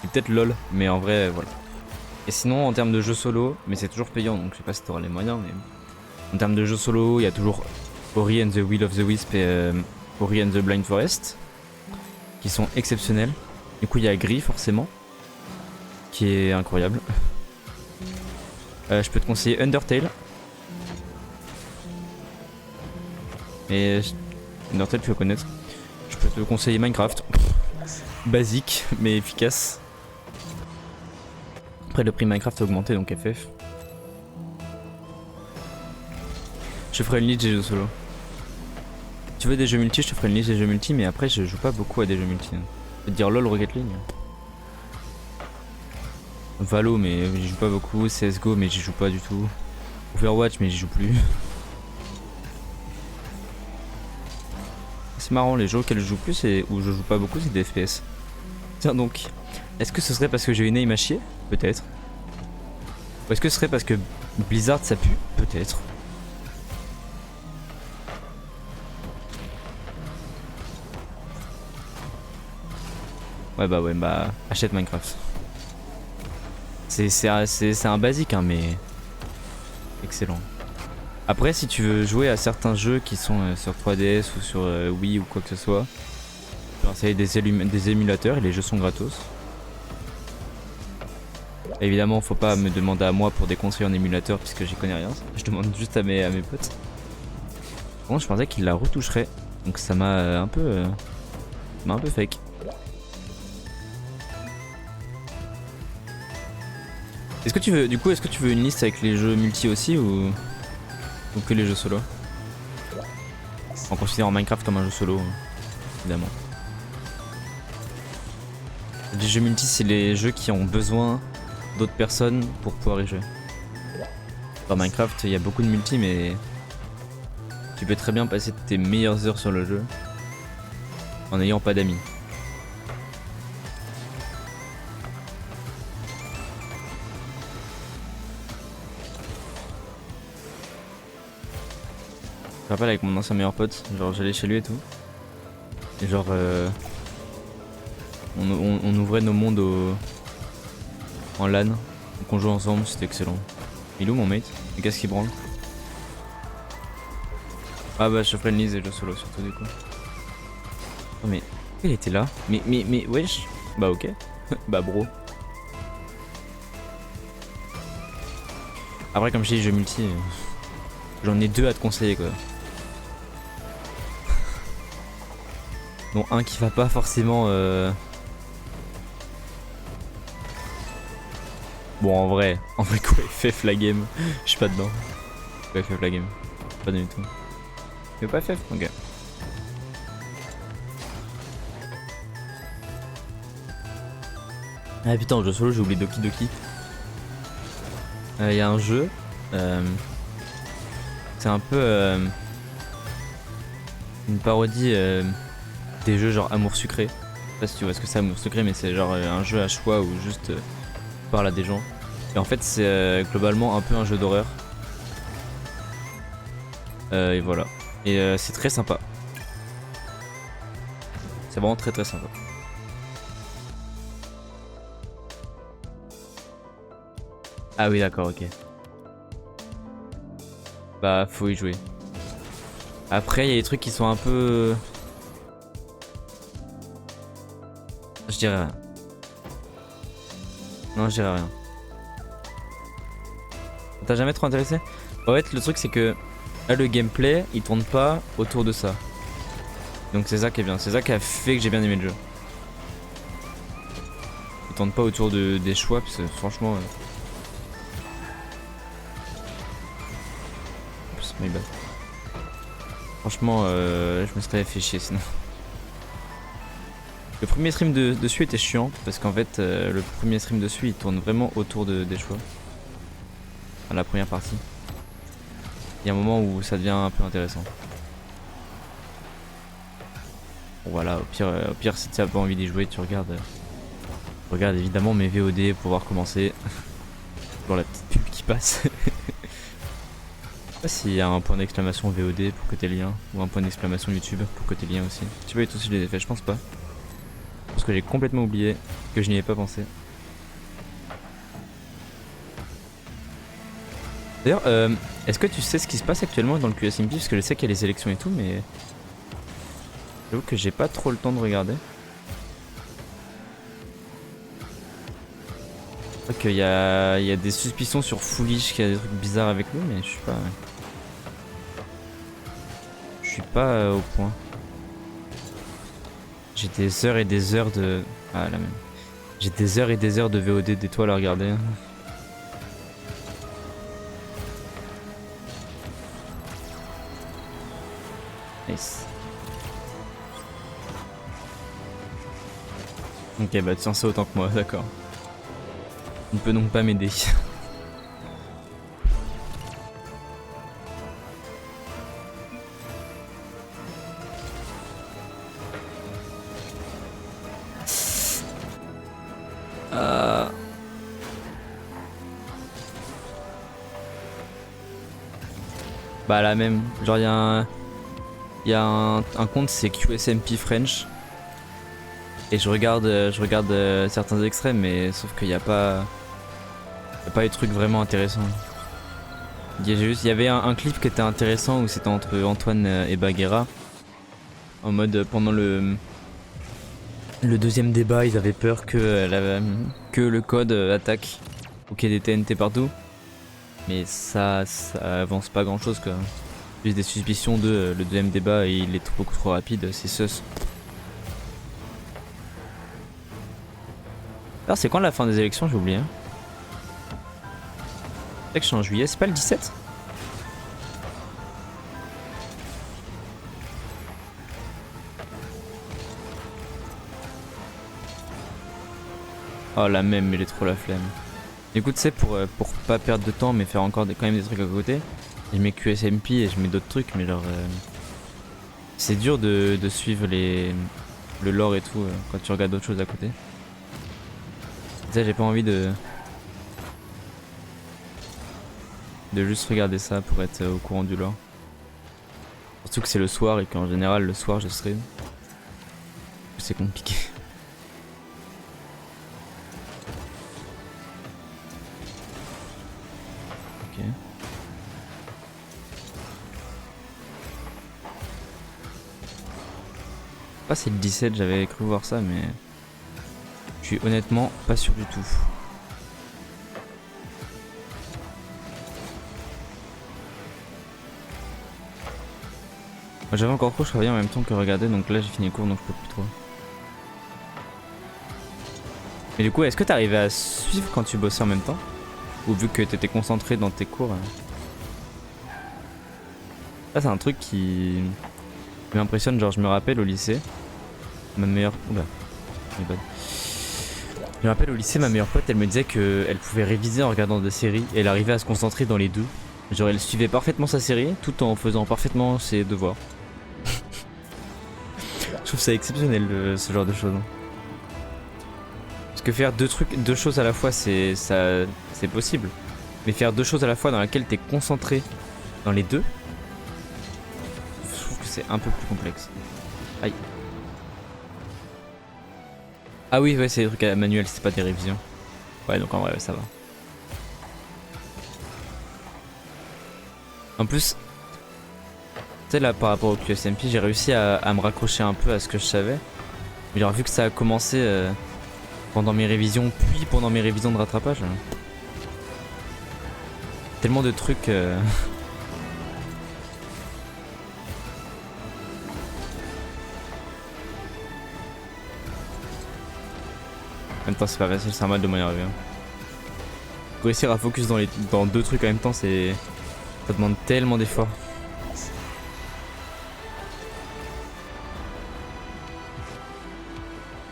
Et peut-être LOL, mais en vrai, voilà. Et sinon, en termes de jeux solo, mais c'est toujours payant, donc je sais pas si t'auras les moyens, mais... En termes de jeux solo, il y a toujours Ori and the Will of the Wisp et Ori and the Blind Forest, qui sont exceptionnels. Du coup, il y a Gris, forcément, qui est incroyable. Je peux te conseiller Undertale. Et Undertale, tu vas connaître. Je peux te conseiller Minecraft. Basique, mais efficace. Après, le prix Minecraft a augmenté, donc FF. Je ferai une liste des jeux solo. Tu veux des jeux multi, je te ferai une liste des jeux multi, mais après, je joue pas beaucoup à des jeux multi. Je vais te dire LOL, Rocket League. Valo, mais j'y joue pas beaucoup. CSGO, mais j'y joue pas du tout. Overwatch, mais j'y joue plus. C'est marrant, les jeux auxquels je joue plus et où je joue pas beaucoup, c'est des FPS. Tiens donc, est-ce que ce serait parce que j'ai une aim à chier? Peut-être. Ou est-ce que ce serait parce que Blizzard ça pue? Peut-être. Ouais, bah, achète Minecraft. C'est un basique, hein, mais excellent. Après, si tu veux jouer à certains jeux qui sont sur 3DS ou sur Wii ou quoi que ce soit, tu peux essayer des émulateurs et les jeux sont gratos. Évidemment, faut pas me demander à moi pour des conseils en émulateur puisque j'y connais rien. Je demande juste à mes potes. Bon, je pensais qu'il la retoucherait, donc ça m'a un peu fake. Est-ce que tu veux, du coup, est-ce que tu veux une liste avec les jeux multi aussi ou que les jeux solo? En considérant Minecraft comme un jeu solo, évidemment. Les jeux multi, c'est les jeux qui ont besoin d'autres personnes pour pouvoir y jouer. Dans Minecraft, il y a beaucoup de multi, mais tu peux très bien passer tes meilleures heures sur le jeu en n'ayant pas d'amis. Je me rappelle avec mon ancien meilleur pote, genre j'allais chez lui et tout. Et genre on ouvrait nos mondes en LAN. Donc on jouait ensemble, c'était excellent. Il est où mon mate? Et qu'est-ce qu'il branle? Ah bah je ferai une liste des jeux solo surtout du coup. Oh mais il était là? Mais wesh. Bah ok. Bah bro. Après comme je dis jeux multi, j'en ai deux à te conseiller quoi. Dont un qui va pas forcément Bon en vrai quoi FF la game. Je suis pas dedans. Quoi FF la game. Pas du tout. Mais pas FF, ok. Ah putain, en jeu solo j'ai oublié Doki Doki. Y a un jeu. C'est un peu une parodie des jeux genre Amour Sucré. Je sais pas si tu vois ce que c'est Amour Sucré, mais c'est genre un jeu à choix où juste tu parles à des gens. Et en fait c'est globalement un peu un jeu d'horreur. Et voilà. Et c'est très sympa. C'est vraiment très sympa. Ah oui d'accord, ok. Bah faut y jouer. Après il y a des trucs qui sont un peu... Je dirais rien. Non je dirais rien. T'as jamais trop intéressé? En fait le truc c'est que là le gameplay il tourne pas autour de ça. Donc c'est ça qui est bien, c'est ça qui a fait que j'ai bien aimé le jeu. Il tourne pas autour des choix parce que franchement... My bad. Franchement, je me serais fait chier sinon. Le premier stream dessus était chiant parce qu'en fait, le premier stream dessus il tourne vraiment autour des choix. Enfin, la première partie. Il y a un moment où ça devient un peu intéressant. Bon, voilà, au pire si tu n'as pas envie d'y jouer, tu regardes. Regarde évidemment mes VOD pour pouvoir commencer. Dans la petite pub qui passe. Je sais pas s'il y a un point d'exclamation VOD pour côté lien ou un point d'exclamation YouTube pour côté lien aussi. Je sais pas du tout si je les ai fait, je pense pas. Parce que j'ai complètement oublié que je n'y ai pas pensé. D'ailleurs, est-ce que tu sais ce qui se passe actuellement dans le QSMP? Parce que je sais qu'il y a les élections et tout, mais j'avoue que j'ai pas trop le temps de regarder. Je crois qu'il y a des suspicions sur Foolish qui a des trucs bizarres avec lui, mais je suis pas... Je suis pas au point. J'ai des heures et des heures de... Ah la même. J'ai des heures et des heures de VOD d'étoiles à regarder. Nice. Ok bah tiens ça autant que moi, d'accord. On ne peut donc pas m'aider. Bah la même, genre il y a un compte c'est QSMP French et je regarde certains extraits mais sauf qu'il n'y a pas des trucs vraiment intéressants. Il y avait un clip qui était intéressant où c'était entre Antoine et Baguera en mode pendant le deuxième débat ils avaient peur que le code attaque ou qu'il y ait des TNT partout. Mais ça avance pas grand chose quoi. Juste des suspicions de le deuxième débat et il est beaucoup trop rapide, c'est sus. Alors c'est quand la fin des élections, j'ai oublié. C'est que je suis en juillet, c'est pas le 17? Oh la même, il est trop la flemme. Écoute, c'est pour pas perdre de temps mais faire encore quand même des trucs à côté. Je mets QSMP et je mets d'autres trucs mais genre... c'est dur de suivre le lore et tout quand tu regardes d'autres choses à côté. Tu sais, j'ai pas envie de juste regarder ça pour être au courant du lore. Surtout que c'est le soir et qu'en général le soir je stream. C'est compliqué. Ok. Pas c'est le 17, j'avais cru voir ça mais je suis honnêtement pas sûr du tout. J'avais encore trop, je travaillais en même temps que regarder donc là j'ai fini le cours donc je peux plus trop. Mais du coup est-ce que t'arrivais à suivre quand tu bossais en même temps? Ou vu que t'étais concentré dans tes cours Là c'est un truc qui m'impressionne, genre je me rappelle au lycée, ma meilleure... Oula, je me rappelle au lycée ma meilleure pote elle me disait qu'elle pouvait réviser en regardant des séries et elle arrivait à se concentrer dans les deux. Genre elle suivait parfaitement sa série tout en faisant parfaitement ses devoirs. Je trouve ça exceptionnel ce genre de choses. Hein. Parce que faire deux choses à la fois, c'est possible. Mais faire deux choses à la fois dans laquelle t'es concentré dans les deux, je trouve que c'est un peu plus complexe. Aïe. Ah oui, ouais, c'est des trucs manuels, c'est pas des révisions. Ouais, donc en vrai, ça va. En plus, tu sais, là, par rapport au QSMP, j'ai réussi à me raccrocher un peu à ce que je savais. Mais genre, vu que ça a commencé pendant mes révisions, puis pendant mes révisions de rattrapage. Tellement de trucs. En même temps, c'est pas facile, c'est un mal de moyen arriver. Réussir à focus dans deux trucs en même temps, ça demande tellement d'efforts.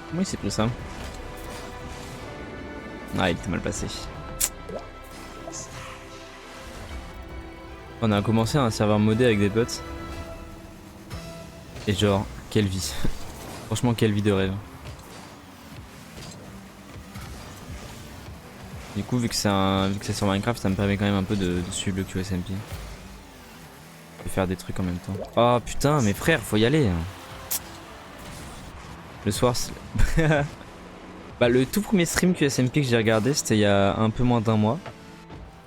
Comment il s'est pris ça? Ah, il était mal passé. On a commencé un serveur modé avec des potes. Et genre, quelle vie. Franchement, quelle vie de rêve. Du coup, vu que c'est sur Minecraft, ça me permet quand même un peu de suivre le QSMP. Et faire des trucs en même temps. Oh putain, mais frère, faut y aller. Le soir, bah, le tout premier stream QSMP que j'ai regardé, c'était il y a un peu moins d'un mois.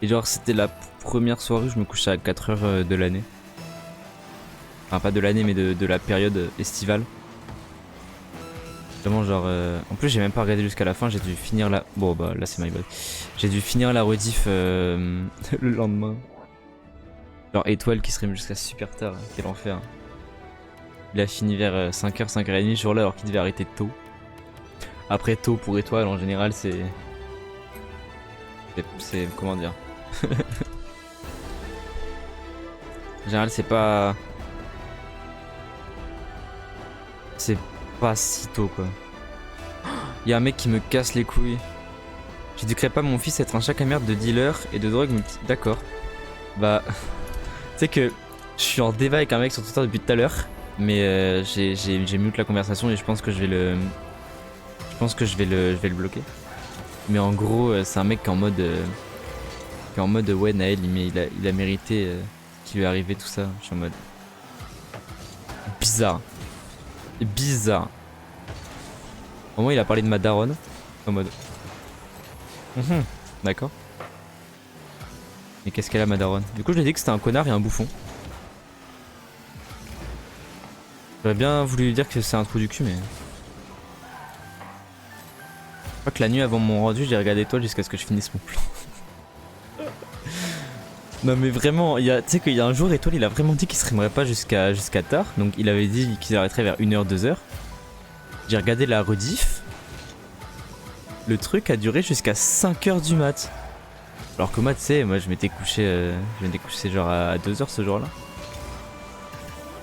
Et genre, c'était la première soirée où je me couchais à 4h de l'année. Enfin, pas de l'année, mais de la période estivale. Vraiment, genre. En plus, j'ai même pas regardé jusqu'à la fin, j'ai dû finir la. Bon, bah là, c'est my bad. J'ai dû finir la rediff le lendemain. Genre, Étoile qui stream jusqu'à super tard, quel enfer. Il a fini vers 5h, 5h30 ce jour-là, alors qu'il devait arrêter tôt. Après, tôt pour Étoile, en général, c'est. Comment dire. En général, c'est pas. C'est pas si tôt, quoi. Y'a un mec qui me casse les couilles. J'éduquerai pas mon fils à être un chat à merde de dealer et de drogue multi. D'accord. Bah. Tu sais que je suis en débat avec un mec sur Twitter depuis tout à l'heure. Mais j'ai mute la conversation et je pense que je vais le. Je pense que je vais le bloquer. Mais en gros, c'est un mec qui est en mode. Ouais, Naël, il a mérité qu'il lui est arrivé tout ça. Je suis en mode. Bizarre. Bizarre. Au moment il a parlé de ma daronne. En mode. D'accord. Mais qu'est-ce qu'elle a, ma daronne? Du coup, je lui ai dit que c'était un connard et un bouffon. J'aurais bien voulu lui dire que c'est un trou du cul, mais. Je crois que la nuit avant mon rendu, j'ai regardé Étoile jusqu'à ce que je finisse mon plan. Non, mais vraiment, tu sais qu'il y a un jour, Étoile, il a vraiment dit qu'il streamerait pas jusqu'à tard. Donc, il avait dit qu'il arrêterait vers 1h, 2h. J'ai regardé la rediff. Le truc a duré jusqu'à 5h du mat. Alors que moi, tu sais, moi je m'étais couché genre à 2h ce jour-là.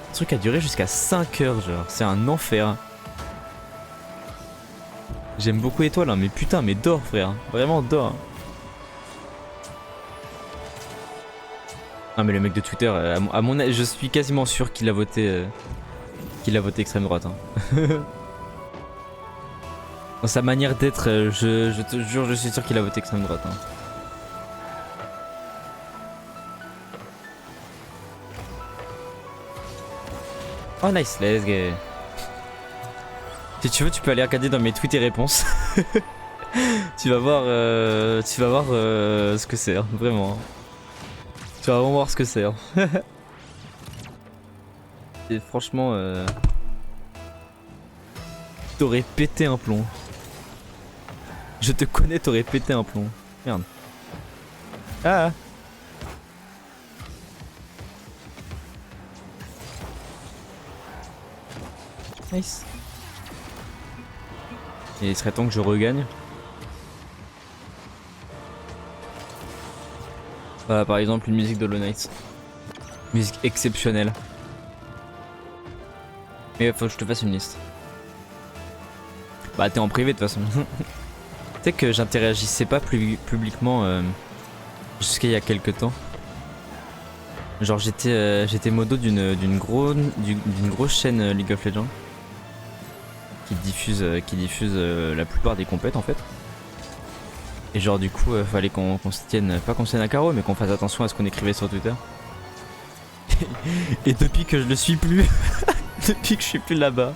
Le truc a duré jusqu'à 5h, genre. C'est un enfer. J'aime beaucoup Étoile, hein, mais putain, mais dors, frère. Vraiment, dors. Non, mais le mec de Twitter, à mon avis, je suis quasiment sûr qu'il a voté extrême droite. Hein. Dans sa manière d'être, je te jure, je suis sûr qu'il a voté extrême droite. Hein. Oh nice, let's go. Si tu veux, tu peux aller regarder dans mes tweets et réponses. Tu vas voir ce que c'est, hein, vraiment. Tu vas vraiment voir ce que c'est. Hein. Et franchement, t'aurais pété un plomb. Je te connais, t'aurais pété un plomb. Merde. Ah. Nice. Et il serait temps que je regagne. Voilà, par exemple une musique de Hollow Knight. Musique exceptionnelle. Mais il faut que je te fasse une liste. Bah t'es en privé de toute façon. Tu sais que j'interagissais pas publiquement jusqu'à il y a quelques temps. Genre j'étais modo d'une grosse chaîne League of Legends. diffuse la plupart des compètes en fait. Et genre du coup fallait qu'on se tienne, pas qu'on se tienne à carreau mais qu'on fasse attention à ce qu'on écrivait sur Twitter. Et depuis que je le suis plus, depuis que je suis plus là-bas,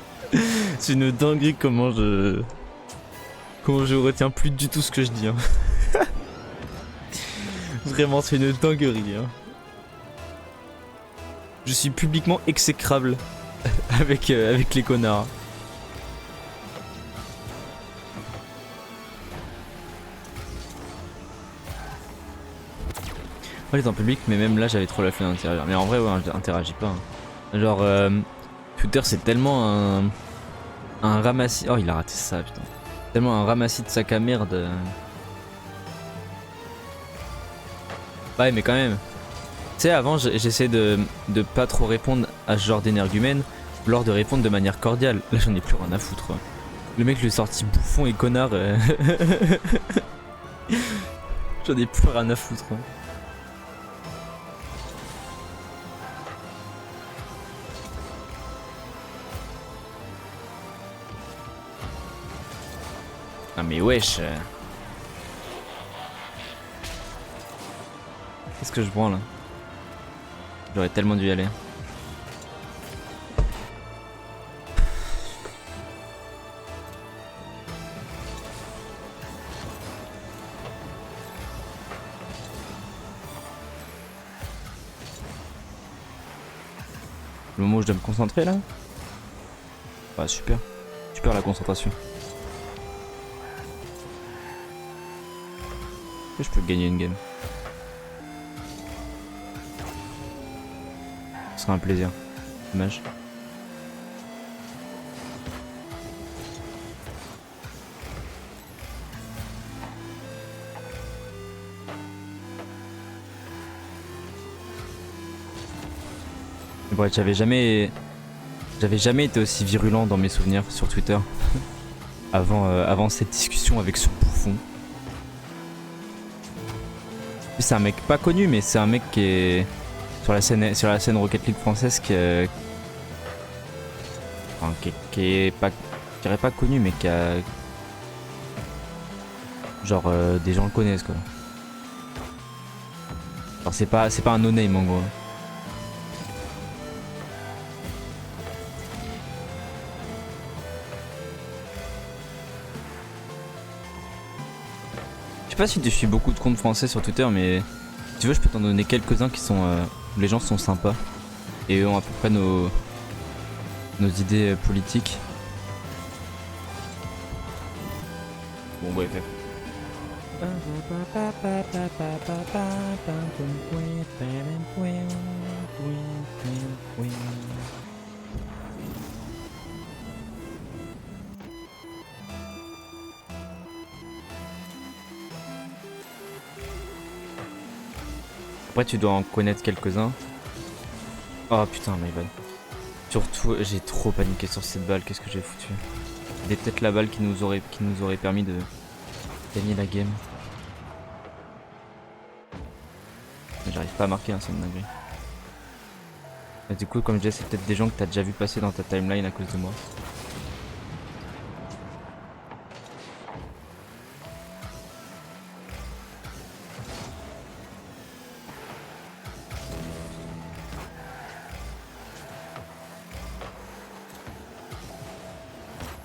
c'est une dinguerie comment je retiens plus du tout ce que je dis. Hein. Vraiment c'est une dinguerie. Hein. Je suis publiquement exécrable avec les connards. On est en public, mais même là j'avais trop la flemme d'intérieur. Mais en vrai, ouais, j'interagis pas. Hein. Genre, Twitter c'est tellement un ramassis. Oh, il a raté ça, putain. Tellement un ramassis de sac à merde. Ouais, mais quand même. Tu sais, avant j'essayais de pas trop répondre à ce genre d'énergumène, lors de répondre de manière cordiale. Là j'en ai plus rien à foutre. Quoi. Le mec je lui ai sorti bouffon et connard. J'en ai plus rien à foutre. Hein. Ah mais wesh. Qu'est-ce que je branle là? J'aurais tellement dû y aller. Le moment où je dois me concentrer là? Bah super. Super la concentration. Je peux gagner une game. Ce sera un plaisir. Dommage. Ouais, j'avais jamais été aussi virulent dans mes souvenirs sur Twitter avant cette discussion avec ce bouffon. C'est un mec pas connu, mais c'est un mec qui est sur la scène Rocket League française qui est pas, je dirais pas connu, mais qui a genre des gens le connaissent quoi. Alors c'est pas un no-name en gros. Je sais pas si tu suis beaucoup de comptes français sur Twitter, mais si tu veux, je peux t'en donner quelques-uns qui sont où les gens sont sympas et ont à peu près nos idées politiques. Bon bref. Après tu dois en connaître quelques-uns. Oh putain my bad. Surtout j'ai trop paniqué sur cette balle, qu'est-ce que j'ai foutu. C'était peut-être la balle qui nous aurait permis de gagner la game. Mais j'arrive pas à marquer, hein, c'est une dinguerie. Et du coup comme je disais, c'est peut-être des gens que t'as déjà vu passer dans ta timeline à cause de moi.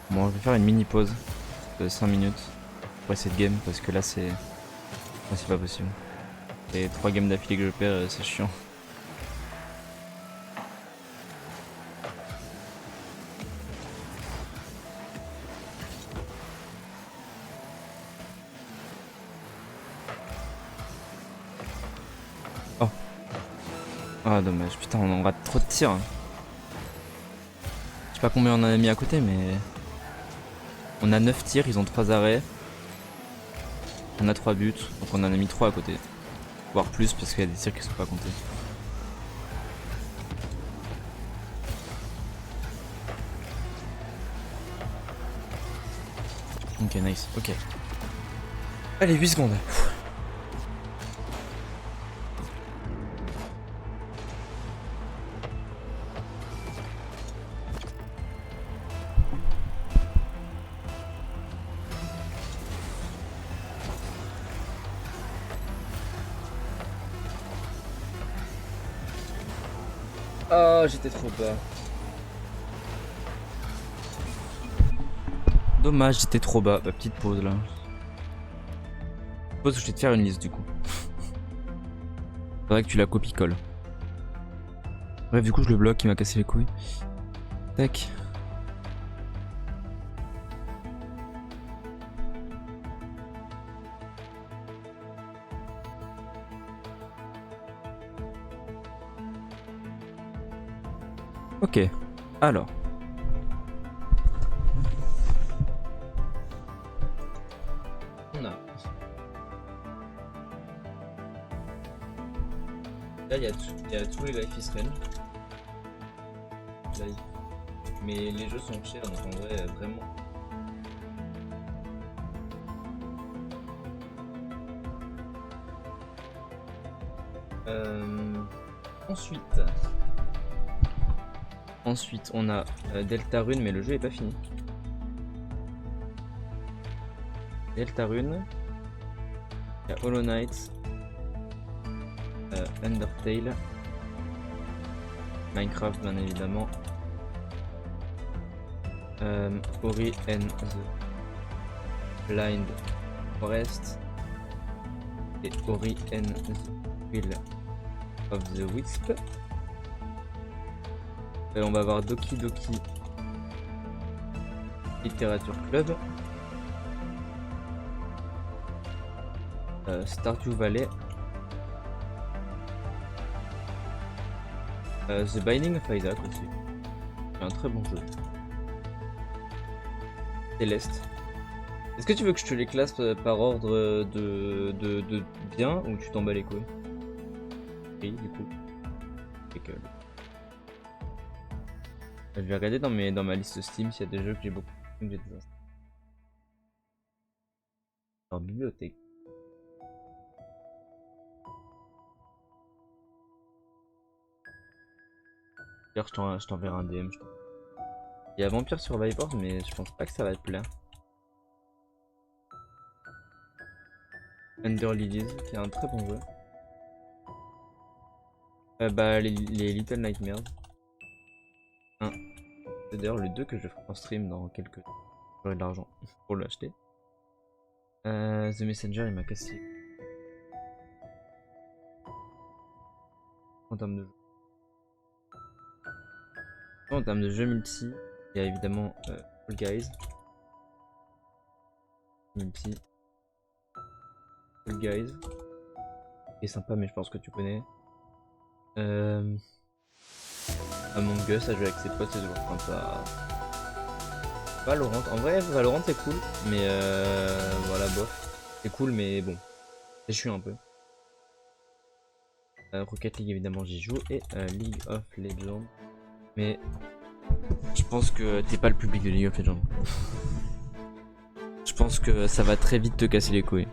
Bon, je vais faire une mini pause de 5 minutes après cette game parce que là c'est pas possible. Et 3 games d'affilée que je perds, c'est chiant. Oh. Ah dommage, putain on rate trop de tirs. Je sais pas combien on en a mis à côté mais... On a 9 tirs, ils ont 3 arrêts. On a 3 buts, donc on en a mis 3 à côté. Voire plus parce qu'il y a des tirs qui sont pas comptés. Ok, nice, ok. Allez, 8 secondes. Ah, j'étais trop bas. Dommage, j'étais trop bas. Bah, petite pause là. Pause où je vais te faire une liste du coup. Faudrait que tu la copies-colles. Bref, du coup, je le bloque, il m'a cassé les couilles. Tac. Ok, alors. On a. Là, il y a tous les Life is Strange. Là, mais les jeux sont chers, donc en vrai, vraiment. Ensuite, on a Deltarune, mais le jeu est pas fini. Deltarune, il y a Hollow Knight, Undertale, Minecraft bien évidemment, Ori and the Blind Forest et Ori and the Will of the Wisp. On va avoir Doki Doki Literature Club, Stardew Valley, The Binding of Isaac aussi, c'est un très bon jeu. Céleste. Est-ce que tu veux que je te les classe par ordre de bien ou tu t'en bats les couilles? Oui, du coup. Je vais regarder dans ma liste Steam s'il y a des jeux que j'ai beaucoup que j'ai désinstallés. En bibliothèque. D'ailleurs, je t'enverrai un DM. Il y a Vampire Survivors, mais je pense pas que ça va te plaire. Under Lilies, qui est un très bon jeu. Bah, les Little Nightmares. C'est d'ailleurs le 2 que je ferai en stream dans quelques temps. J'aurai de l'argent pour l'acheter. The Messenger, il m'a cassé. En termes de jeu. En termes de jeux multi, il y a évidemment Fall Guys. Multi. Fall Guys. Qui est sympa, mais je pense que tu connais. Among Us à jouer avec ses potes, c'est toujours sympa. Valorant, en vrai Valorant c'est cool, mais voilà bof. C'est cool mais bon, c'est chiant un peu. Rocket League évidemment j'y joue et League of Legends. Mais je pense que t'es pas le public de League of Legends. Je pense que ça va très vite te casser les couilles.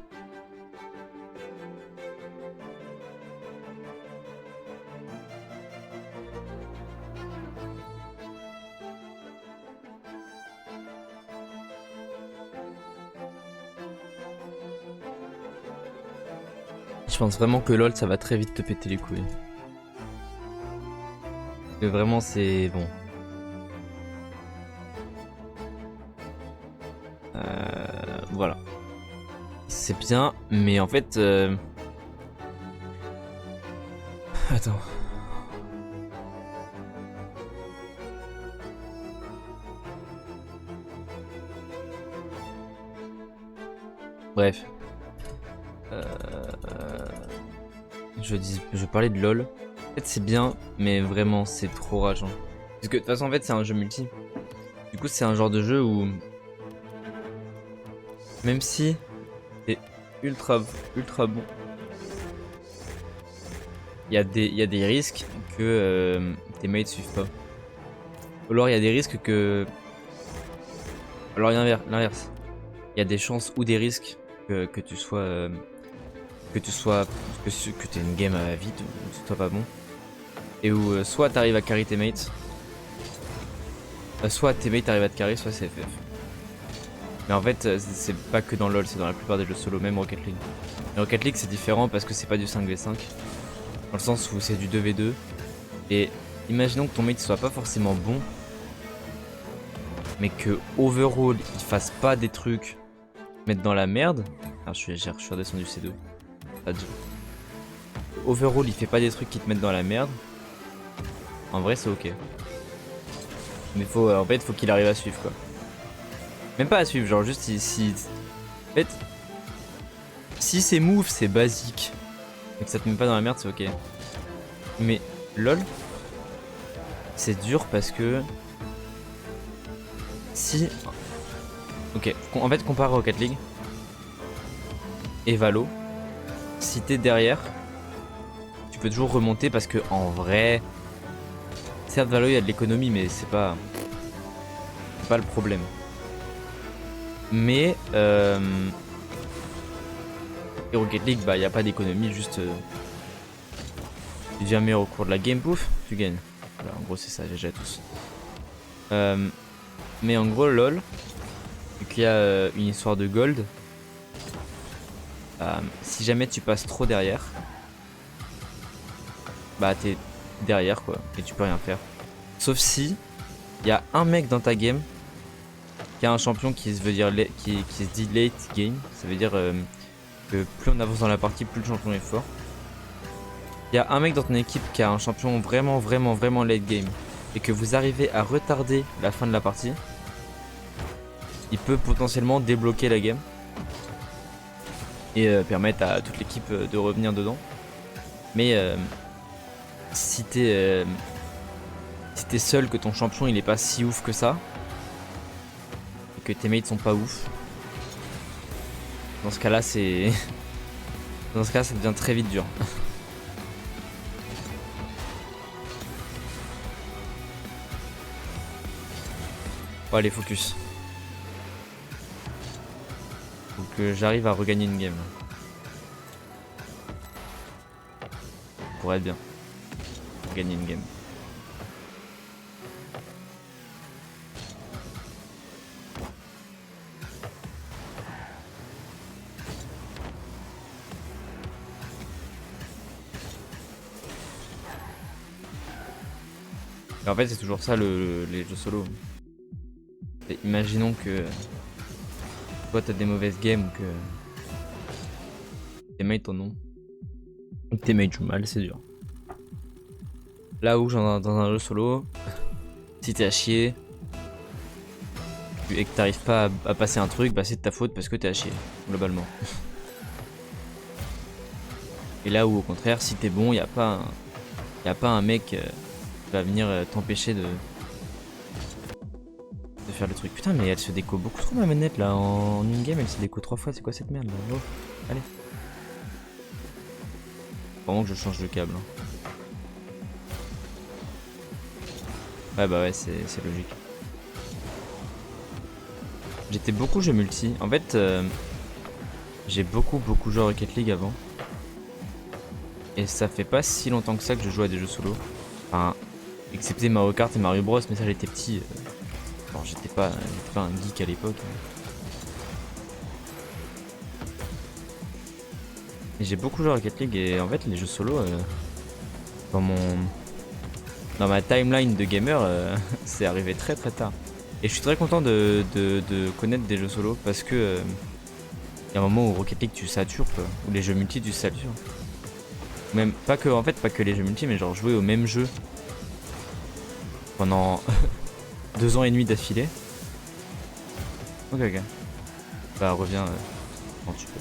Je pense vraiment que LOL ça va très vite te péter les couilles. Que vraiment c'est bon. Voilà. C'est bien, mais en fait... Attends. Bref. Je parlais de LOL. En fait c'est bien, mais vraiment c'est trop rageant. Parce que de toute façon en fait c'est un jeu multi. Du coup c'est un genre de jeu où... Même si c'est ultra bon, il y a des risques que tes mates suivent pas. Ou alors il y a des risques que... Alors il y a l'inverse. Il y a des chances ou des risques que tu sois... que t'aies une game à vide ou que ce soit pas bon. Et où soit t'arrives à carry tes mates, soit tes mates arrivent à te carry, soit c'est FF. Mais en fait, c'est pas que dans LoL, c'est dans la plupart des jeux solo, même Rocket League. Et Rocket League c'est différent parce que c'est pas du 5v5, dans le sens où c'est du 2v2. Et imaginons que ton mate soit pas forcément bon, mais que overall il fasse pas des trucs mettre dans la merde. Ah, je suis redescendu C2. Adieu. Overall il fait pas des trucs qui te mettent dans la merde. En vrai c'est ok. Mais en fait faut qu'il arrive à suivre quoi. Même pas à suivre, genre juste en fait, si ses moves c'est basique et que ça te met pas dans la merde c'est ok. Mais lol, c'est dur parce que si... Ok, en fait comparé à Rocket League et Valo, si t'es derrière, tu peux toujours remonter parce que en vrai, certes Valo il y a de l'économie mais c'est pas le problème. Mais et Rocket League bah il y a pas d'économie, juste tu deviens meilleur au cours de la game, pouf, tu gagnes. Voilà, en gros c'est ça, GG à tous. Mais en gros lol, vu qu'il y a une histoire de gold, si jamais tu passes trop derrière, bah t'es derrière quoi, et tu peux rien faire. Sauf si il y a un mec dans ta game qui a un champion qui se veut dire qui se dit late game, ça veut dire que plus on avance dans la partie, plus le champion est fort. Il y a un mec dans ton équipe qui a un champion vraiment late game et que vous arrivez à retarder la fin de la partie, il peut potentiellement débloquer la game et permettre à toute l'équipe de revenir dedans. Mais si t'es seul, que ton champion il est pas si ouf que ça, et que tes mates sont pas ouf, dans ce cas là c'est... dans ce cas là ça devient très vite dur. Bon allez focus. Faut que j'arrive à regagner une game. Pour être bien. Gagner une game. Et en fait c'est toujours ça les jeux solo. Et imaginons que toi t'as des mauvaises games ou que tes mates en ont. Ou que tes mates jouent mal, c'est dur. Là où dans un jeu solo, si t'es à chier et que t'arrives pas à passer un truc, bah c'est de ta faute parce que t'es à chier, globalement. Et là où au contraire, si t'es bon, y a pas un mec qui va venir t'empêcher de faire le truc. Putain mais elle se déco beaucoup trop ma manette là, en une game elle se déco 3 fois, c'est quoi cette merde là? Oh, allez. Vraiment que je change de câble. Hein. Ouais bah ouais c'est logique. J'étais beaucoup jeu multi. En fait j'ai beaucoup joué à Rocket League avant. Et ça fait pas si longtemps que ça que je joue à des jeux solo. Enfin, excepté Mario Kart et Mario Bros, mais ça j'étais petit. Bon, j'étais pas un geek à l'époque. Et j'ai beaucoup joué à Rocket League et en fait les jeux solo dans ma timeline de gamer c'est arrivé très tard. Et je suis très content de connaître des jeux solo parce que y a un moment où Rocket League tu satures quoi, ou les jeux multi tu satures. Même pas que les jeux multi, mais genre jouer au même jeu pendant 2 ans et demi d'affilée. Ok. Bah reviens quand tu peux.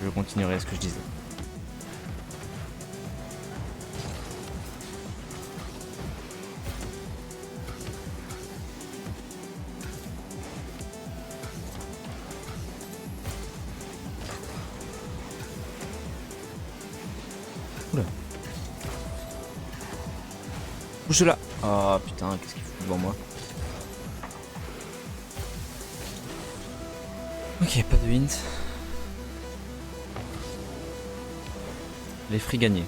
Je continuerai ce que je disais. Oula. Bouge là. Oh putain, qu'est-ce qu'il fout devant moi? Ok, pas de hint. Les free gagnés.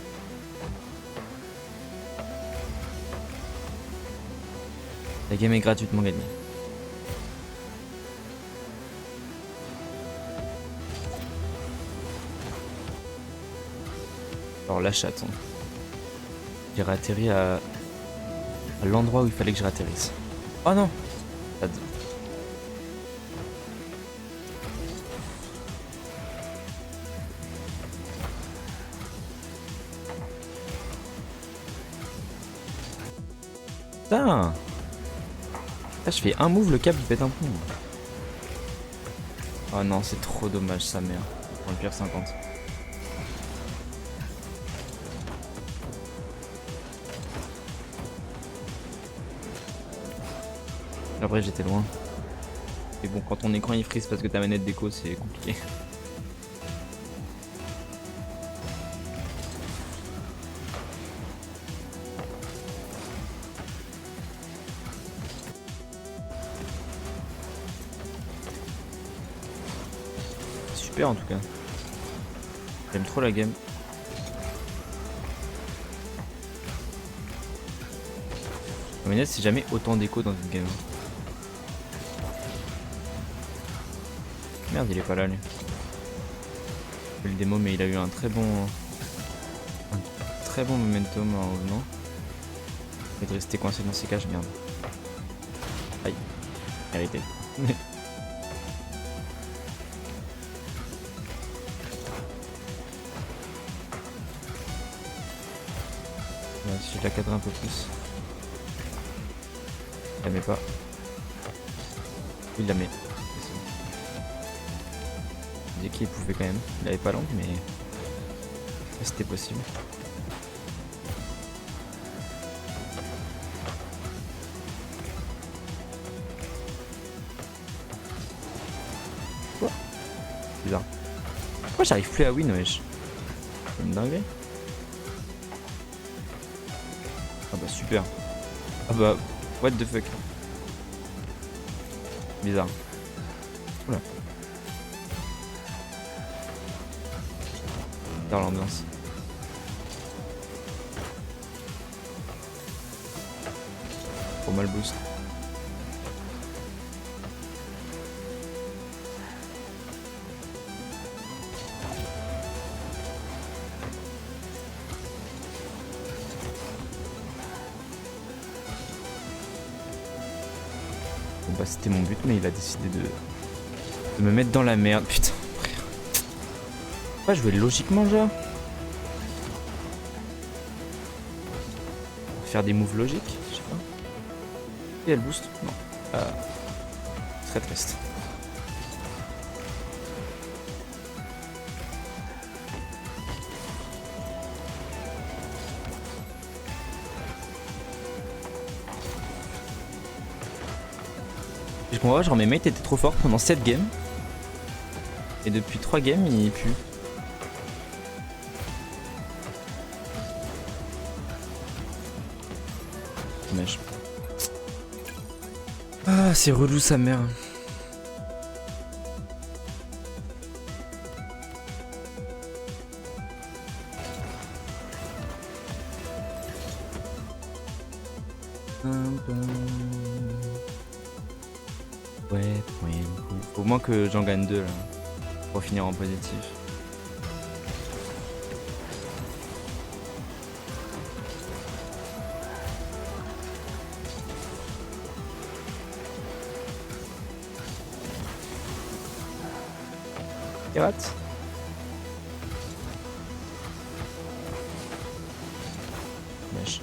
La game est gratuitement gagnée. Alors la chatte. Hein. j'ai réatterri à l'endroit où il fallait que je réatterrisse. Oh non! Putain! Là, je fais un move, le câble il pète un pont. Oh non, c'est trop dommage, sa mère. Pour le pire 50. Après, j'étais loin. Et bon, quand ton écran il freeze parce que ta manette d'écho, c'est compliqué. Super en tout cas. J'aime trop la game. La manette, c'est jamais autant d'écho dans une game. Merde, il est pas là lui. Il fait le démo, mais il a eu un très bon momentum en revenant. Il est resté coincé dans ses cages, merde. Aïe, mérité. Si je la cadre un peu plus. Il la met pas. Il la met. Il disait qu'il pouvait quand même. Il avait pas l'angle, mais c'était possible. Quoi? Bizarre. Pourquoi j'arrive plus à win, wesh? C'est une dinguerie. Ah bah super. Ah bah what the fuck. Bizarre. Oula. Dans l'ambiance. Trop mal boost. Bon bah c'était mon but, mais il a décidé de me mettre dans la merde. Putain, frère. Pas jouer logiquement, genre. Faire des moves logiques, je sais pas. Et elle booste? Non. Très triste. Je comprends, genre mes mates étaient trop forts pendant 7 games. Et depuis 3 games, il pue. Dommage. Ah, c'est relou sa mère. Ouais, faut au moins que j'en gagne 2 là, pour finir en positif. Pirate. Wesh.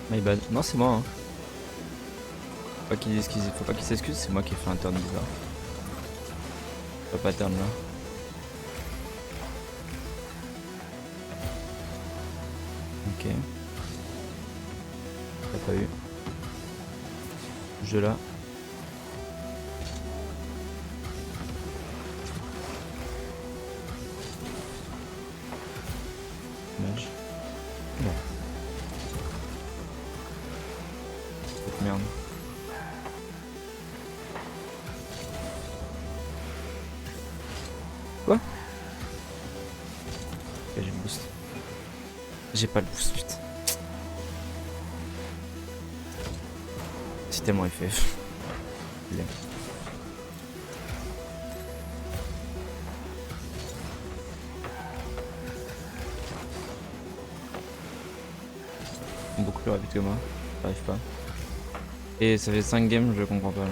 My bad. Non, c'est moi. Hein. Faut pas qu'il s'excuse, c'est moi qui ai fait un turn bizarre. Faut pas turn là. Ok. T'as pas eu. Jeu là. Dommage. Bon. Cette merde. Quoi? Ok, j'ai le boost. J'ai pas le boost, putain. C'est tellement FF. Je l'aime. Beaucoup plus rapide que moi, j'arrive pas. Et ça fait 5 games, je comprends pas là.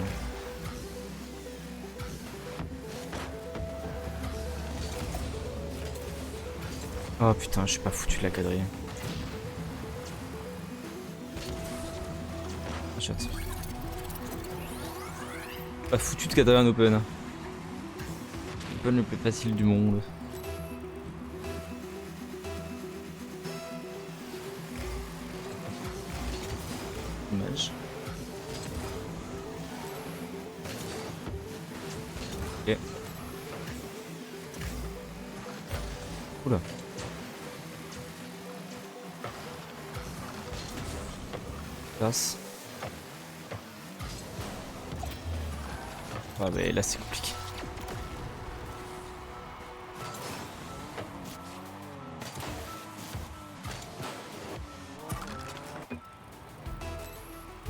Oh putain, je suis pas foutu de la quadrille. Shot. Pas foutu de quadrille en open. Open le plus facile du monde. Dommage. Ok. Oula. Passe. Ah bah là c'est compliqué.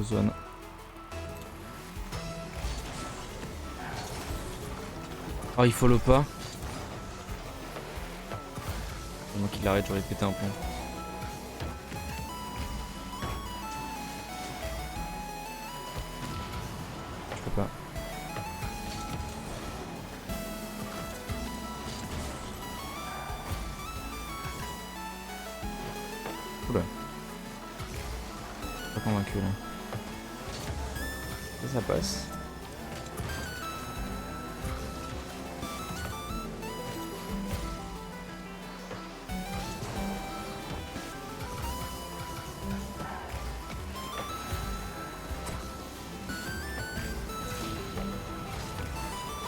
Zone. Oh il follow pas. Moi qu'il arrête, j'aurais pété un pont. Je peux pas. Oula. Pas convaincu là. Ça passe.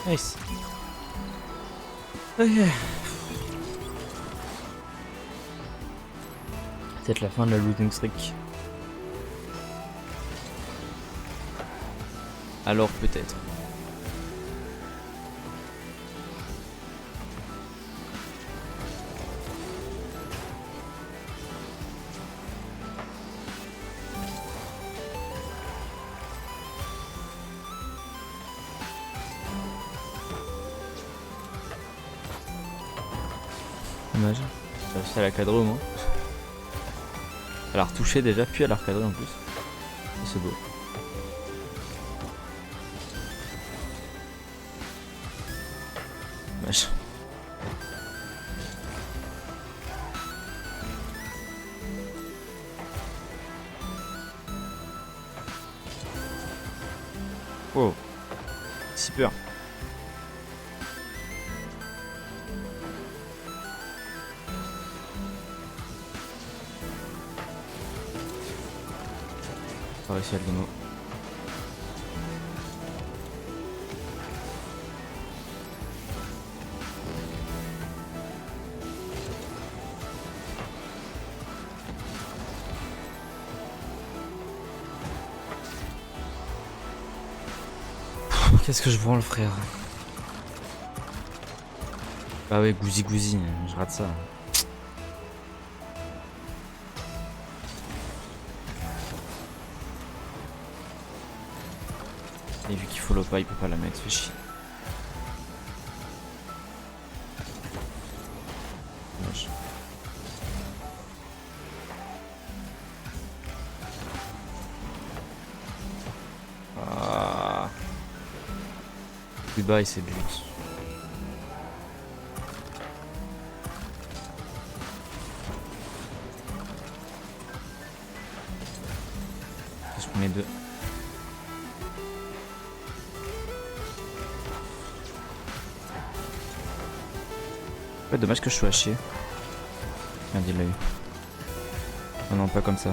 Nice. Ok. Peut-être la fin de la losing streak. Alors peut-être. Dommage. J'ai réussi à la cadrer au moins. Elle a retouché déjà, puis elle a recadré en plus. C'est beau. Dommage. Oh. Si peur. Pas réussi à le démo. Qu'est-ce que je branle frère? Ah ouais, gousi gousi, je rate ça. Et vu qu'il follow pas, il peut pas la mettre, fait chier. Dommage. Ah. Plus bas et c'est but. Je prends les deux. Ouais, dommage que je sois à chier. Merde, il l'a eu. Oh non, pas comme ça.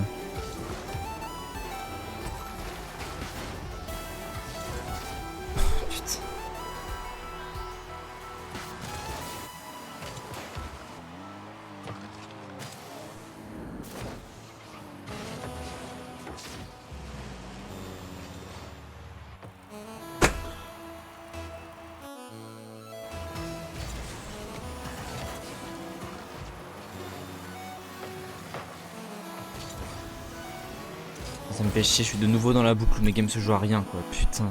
Putain. Ça me fait chier, je suis de nouveau dans la boucle où mes games se jouent à rien quoi, putain.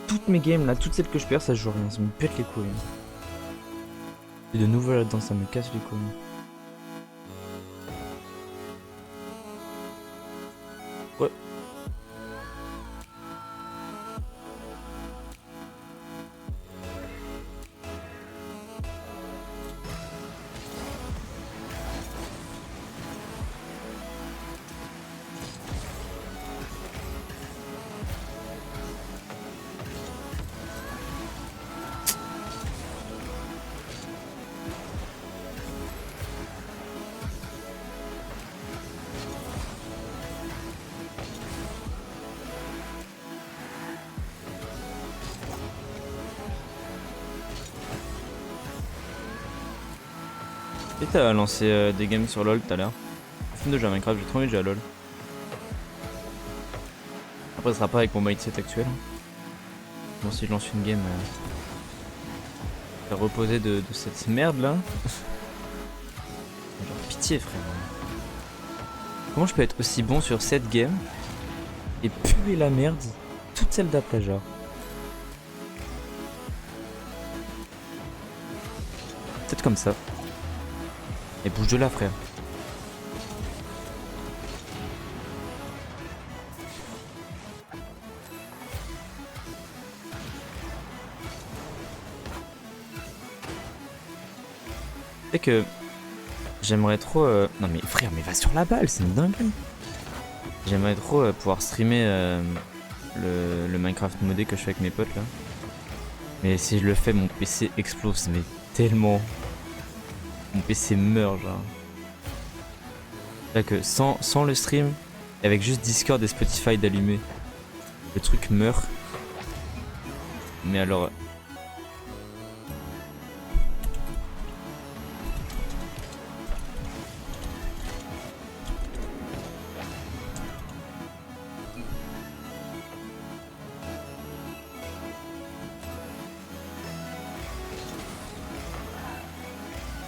Toutes mes games là, toutes celles que je perds ça se joue à rien, ça me pète les couilles. Et de nouveau là-dedans, ça me casse les couilles. Ouais. Et t'as lancé des games sur LoL tout à l'heure. Film de jeu à Minecraft, j'ai trop envie de jouer à LoL. Après, ce sera pas avec mon mindset actuel. Bon, si je lance une game, faire reposer de cette merde là. Genre, pitié, frère. Comment je peux être aussi bon sur cette game et puer la merde toute celle d'après, genre. Peut-être comme ça. Et bouge de là, frère. C'est que j'aimerais trop. Non mais frère, mais va sur la balle, c'est une dinguerie. J'aimerais trop pouvoir streamer le Minecraft modé que je fais avec mes potes là. Mais si je le fais, mon PC explose, mais tellement. Mon PC meurt, genre. C'est que sans le stream, avec juste Discord et Spotify d'allumer, le truc meurt. Mais alors.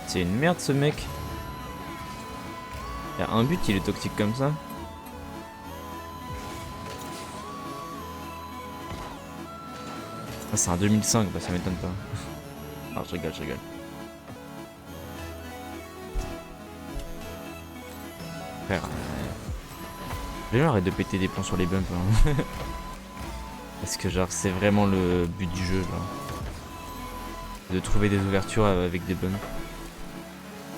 C'est une merde ce mec. Il y a un but, il est toxique comme ça. Ah, c'est un 2005, bah ça m'étonne pas. Ah, je rigole, je rigole. Frère. Les gens arrêtent de péter des plombs sur les bumps. Hein. Parce que genre c'est vraiment le but du jeu, genre. De trouver des ouvertures avec des bumps.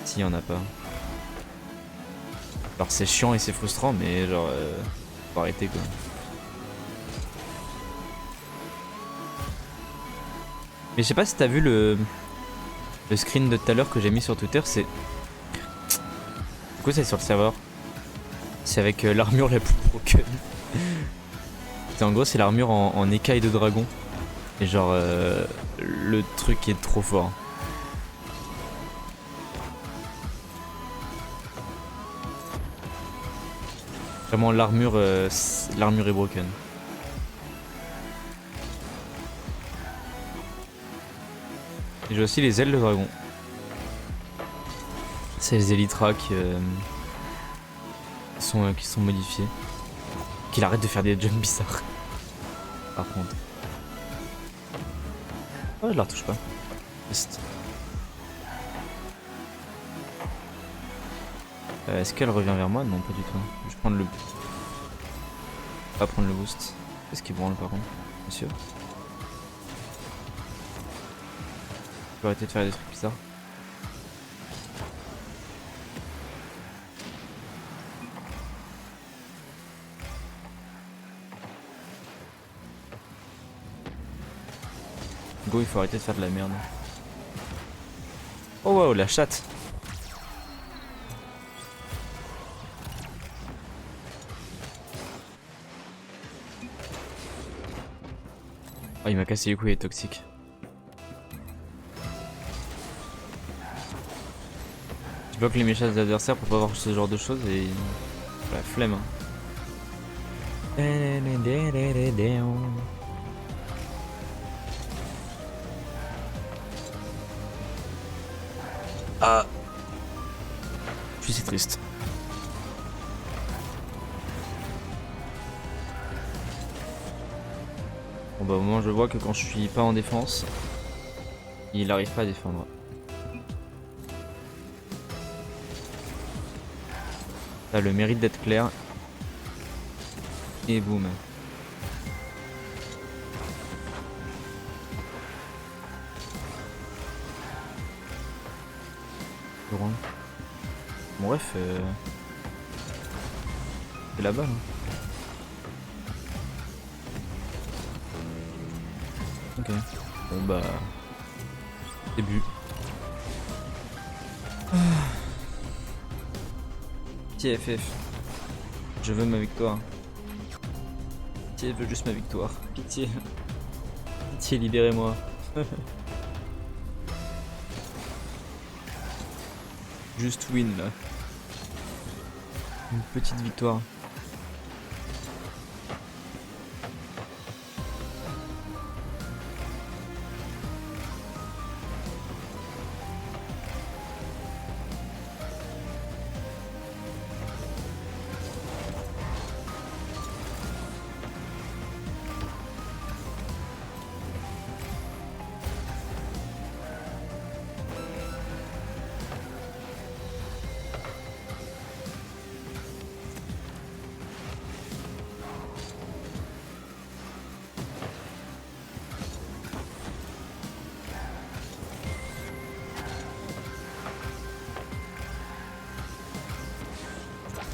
S'il y en a pas. Alors c'est chiant et c'est frustrant, mais genre faut arrêter quoi. Mais je sais pas si t'as vu le screen de tout à l'heure que j'ai mis sur Twitter, c'est... Du coup c'est sur le serveur. C'est avec l'armure la plus broken. En gros c'est l'armure en écaille de dragon. Et genre le truc est trop fort. Vraiment l'armure est broken. Et j'ai aussi les ailes de dragon. C'est les Elytra qui sont modifiées. Qu'il arrête de faire des jumps bizarres. Par contre. Oh, je la retouche pas. Juste. Est-ce qu'elle revient vers moi? Non, pas du tout. Je vais prendre le... Pas prendre le boost. Qu'est-ce qu'il branle par contre, monsieur? Je vais arrêter de faire des trucs bizarres. Go, il faut arrêter de faire de la merde. Oh wow, la chatte. Oh, il m'a cassé les couilles, il est toxique. Je bloque les méchants des adversaires pour pas voir ce genre de choses et... La flemme. Ah. Puis c'est triste. Bon bah au moins je vois que quand je suis pas en défense, il arrive pas à défendre. Ça a le mérite d'être clair. Et boum. Bon bref, c'est là-bas. Hein. Ok. Bon bah... Début. TFF. Je veux ma victoire. Pitié, je veux juste ma victoire. Pitié. Pitié, libérez-moi. Juste win là. Une petite victoire.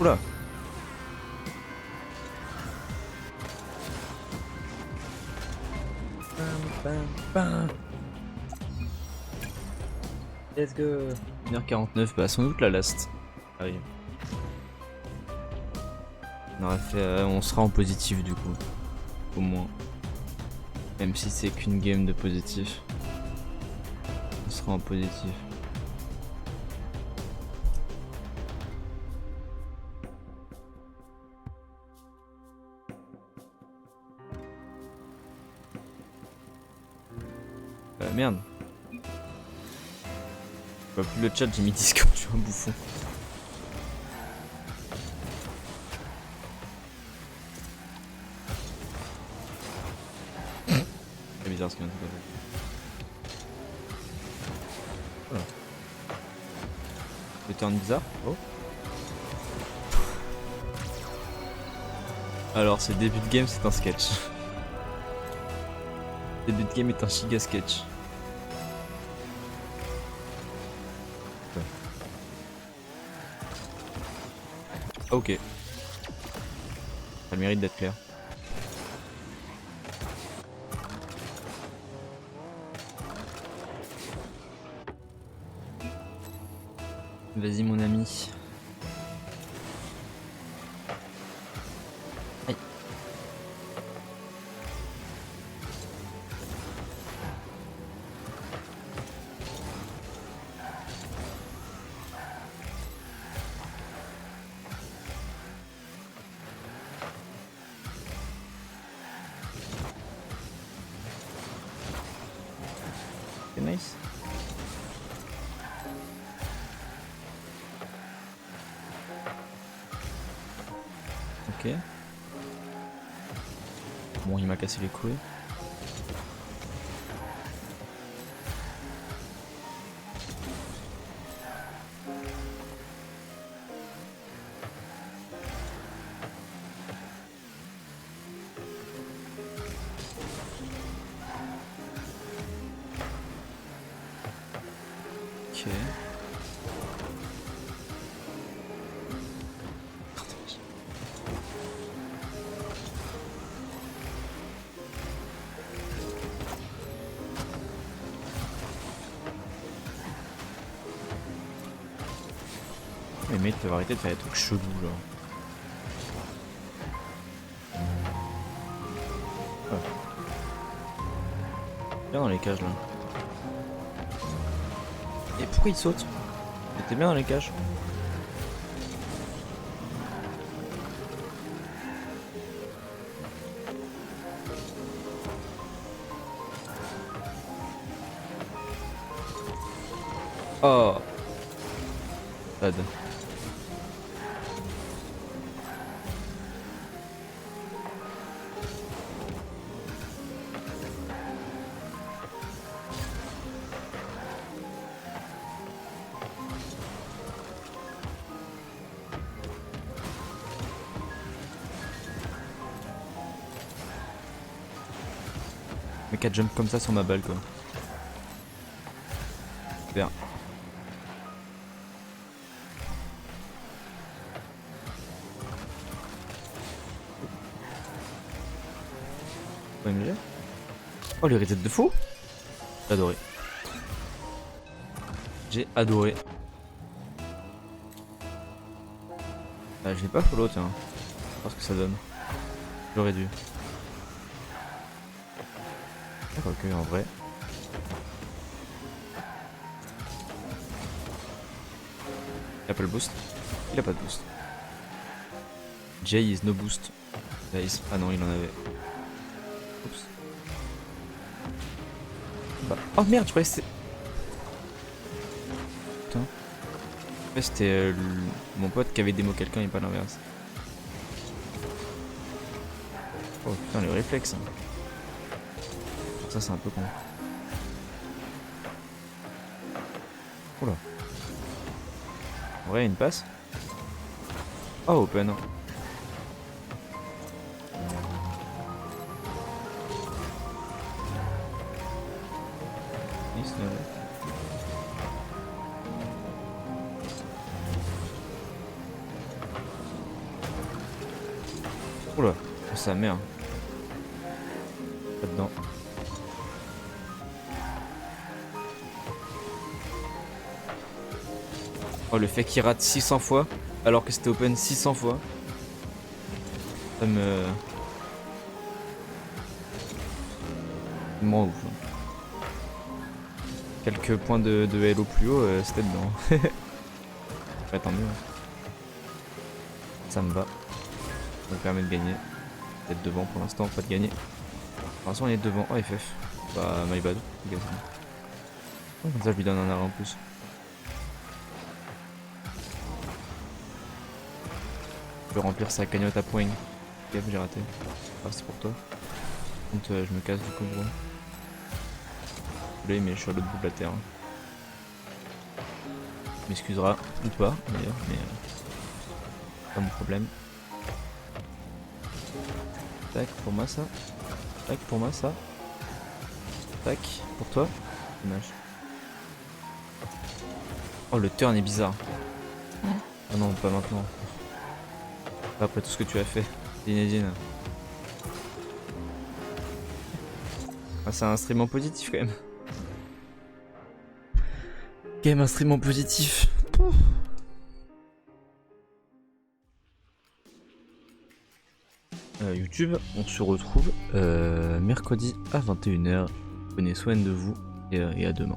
Oula. Let's go. 1h49, bah sans doute la last. Arrive. On aurait fait, on sera en positif du coup. Au moins. Même si c'est qu'une game de positif. On sera en positif. Merde. Je vois plus le chat, j'ai mis Discord, je suis un bouffon. C'est bizarre ce qu'il vient de se passer. Voilà. Le turn bizarre. Oh. Alors, ce début de game, c'est un sketch. Le début de game est un giga sketch. Ok. Ça a le mérite d'être clair. Vas-y mon ami. Aïe. C'est nice. Ok. Bon, il m'a cassé les couilles. Ok. Les mecs peuvent arrêter de faire des trucs chelous genre. Ah. Bien dans les cages là. Et pourquoi il saute? T'es bien dans les cages. Oh. Bad. mec a jump comme ça sur ma balle quoi. Super. OMG. Oh les resets de fou. J'ai adoré. J'ai adoré. Ah, je l'ai pas follow tiens. Je pense que ça donne. J'aurais dû. Ok en vrai. Il a pas le boost. Il a pas de boost. Jay is no boost. Nice. Ah non il en avait. Oups. Bah. Oh merde je croyais que c'était... Putain. En fait c'était mon pote qui avait démo quelqu'un et pas l'inverse. Oh putain le réflexe. Ça c'est un peu con. Oula. En vrai une passe. Oh open. Nice, oula, oh, sa mère. Pas dedans. Oh le fait qu'il rate 600 fois alors que c'était open 600 fois. Ça me rend ouf. Quelques points de Hello plus haut, c'était dedans. Ouais, tant mieux. Ça me va. Ça me permet de gagner. D'être devant pour l'instant, pas de gagner. Pour l'instant, on est devant. Oh, FF. Bah, my bad. Oh, comme ça, je lui donne un arrêt en plus. Je peux remplir sa cagnotte à poing. Ok, j'ai raté. Ah, c'est pour toi. Donc, je me casse du coup, gros. Désolé, mais je suis à l'autre bout de la terre. Tu m'excuseras, ou pas d'ailleurs, mais pas mon problème. Tac, pour moi ça. Tac, pour moi ça. Tac, pour toi. Dommage. Oh, le turn est bizarre. Ah non, pas maintenant. Pas après tout ce que tu as fait, Zinedine. Ah, c'est un stream en positif quand même. Game instrument positif. YouTube, on se retrouve mercredi à 21 h. Prenez soin de vous et à demain.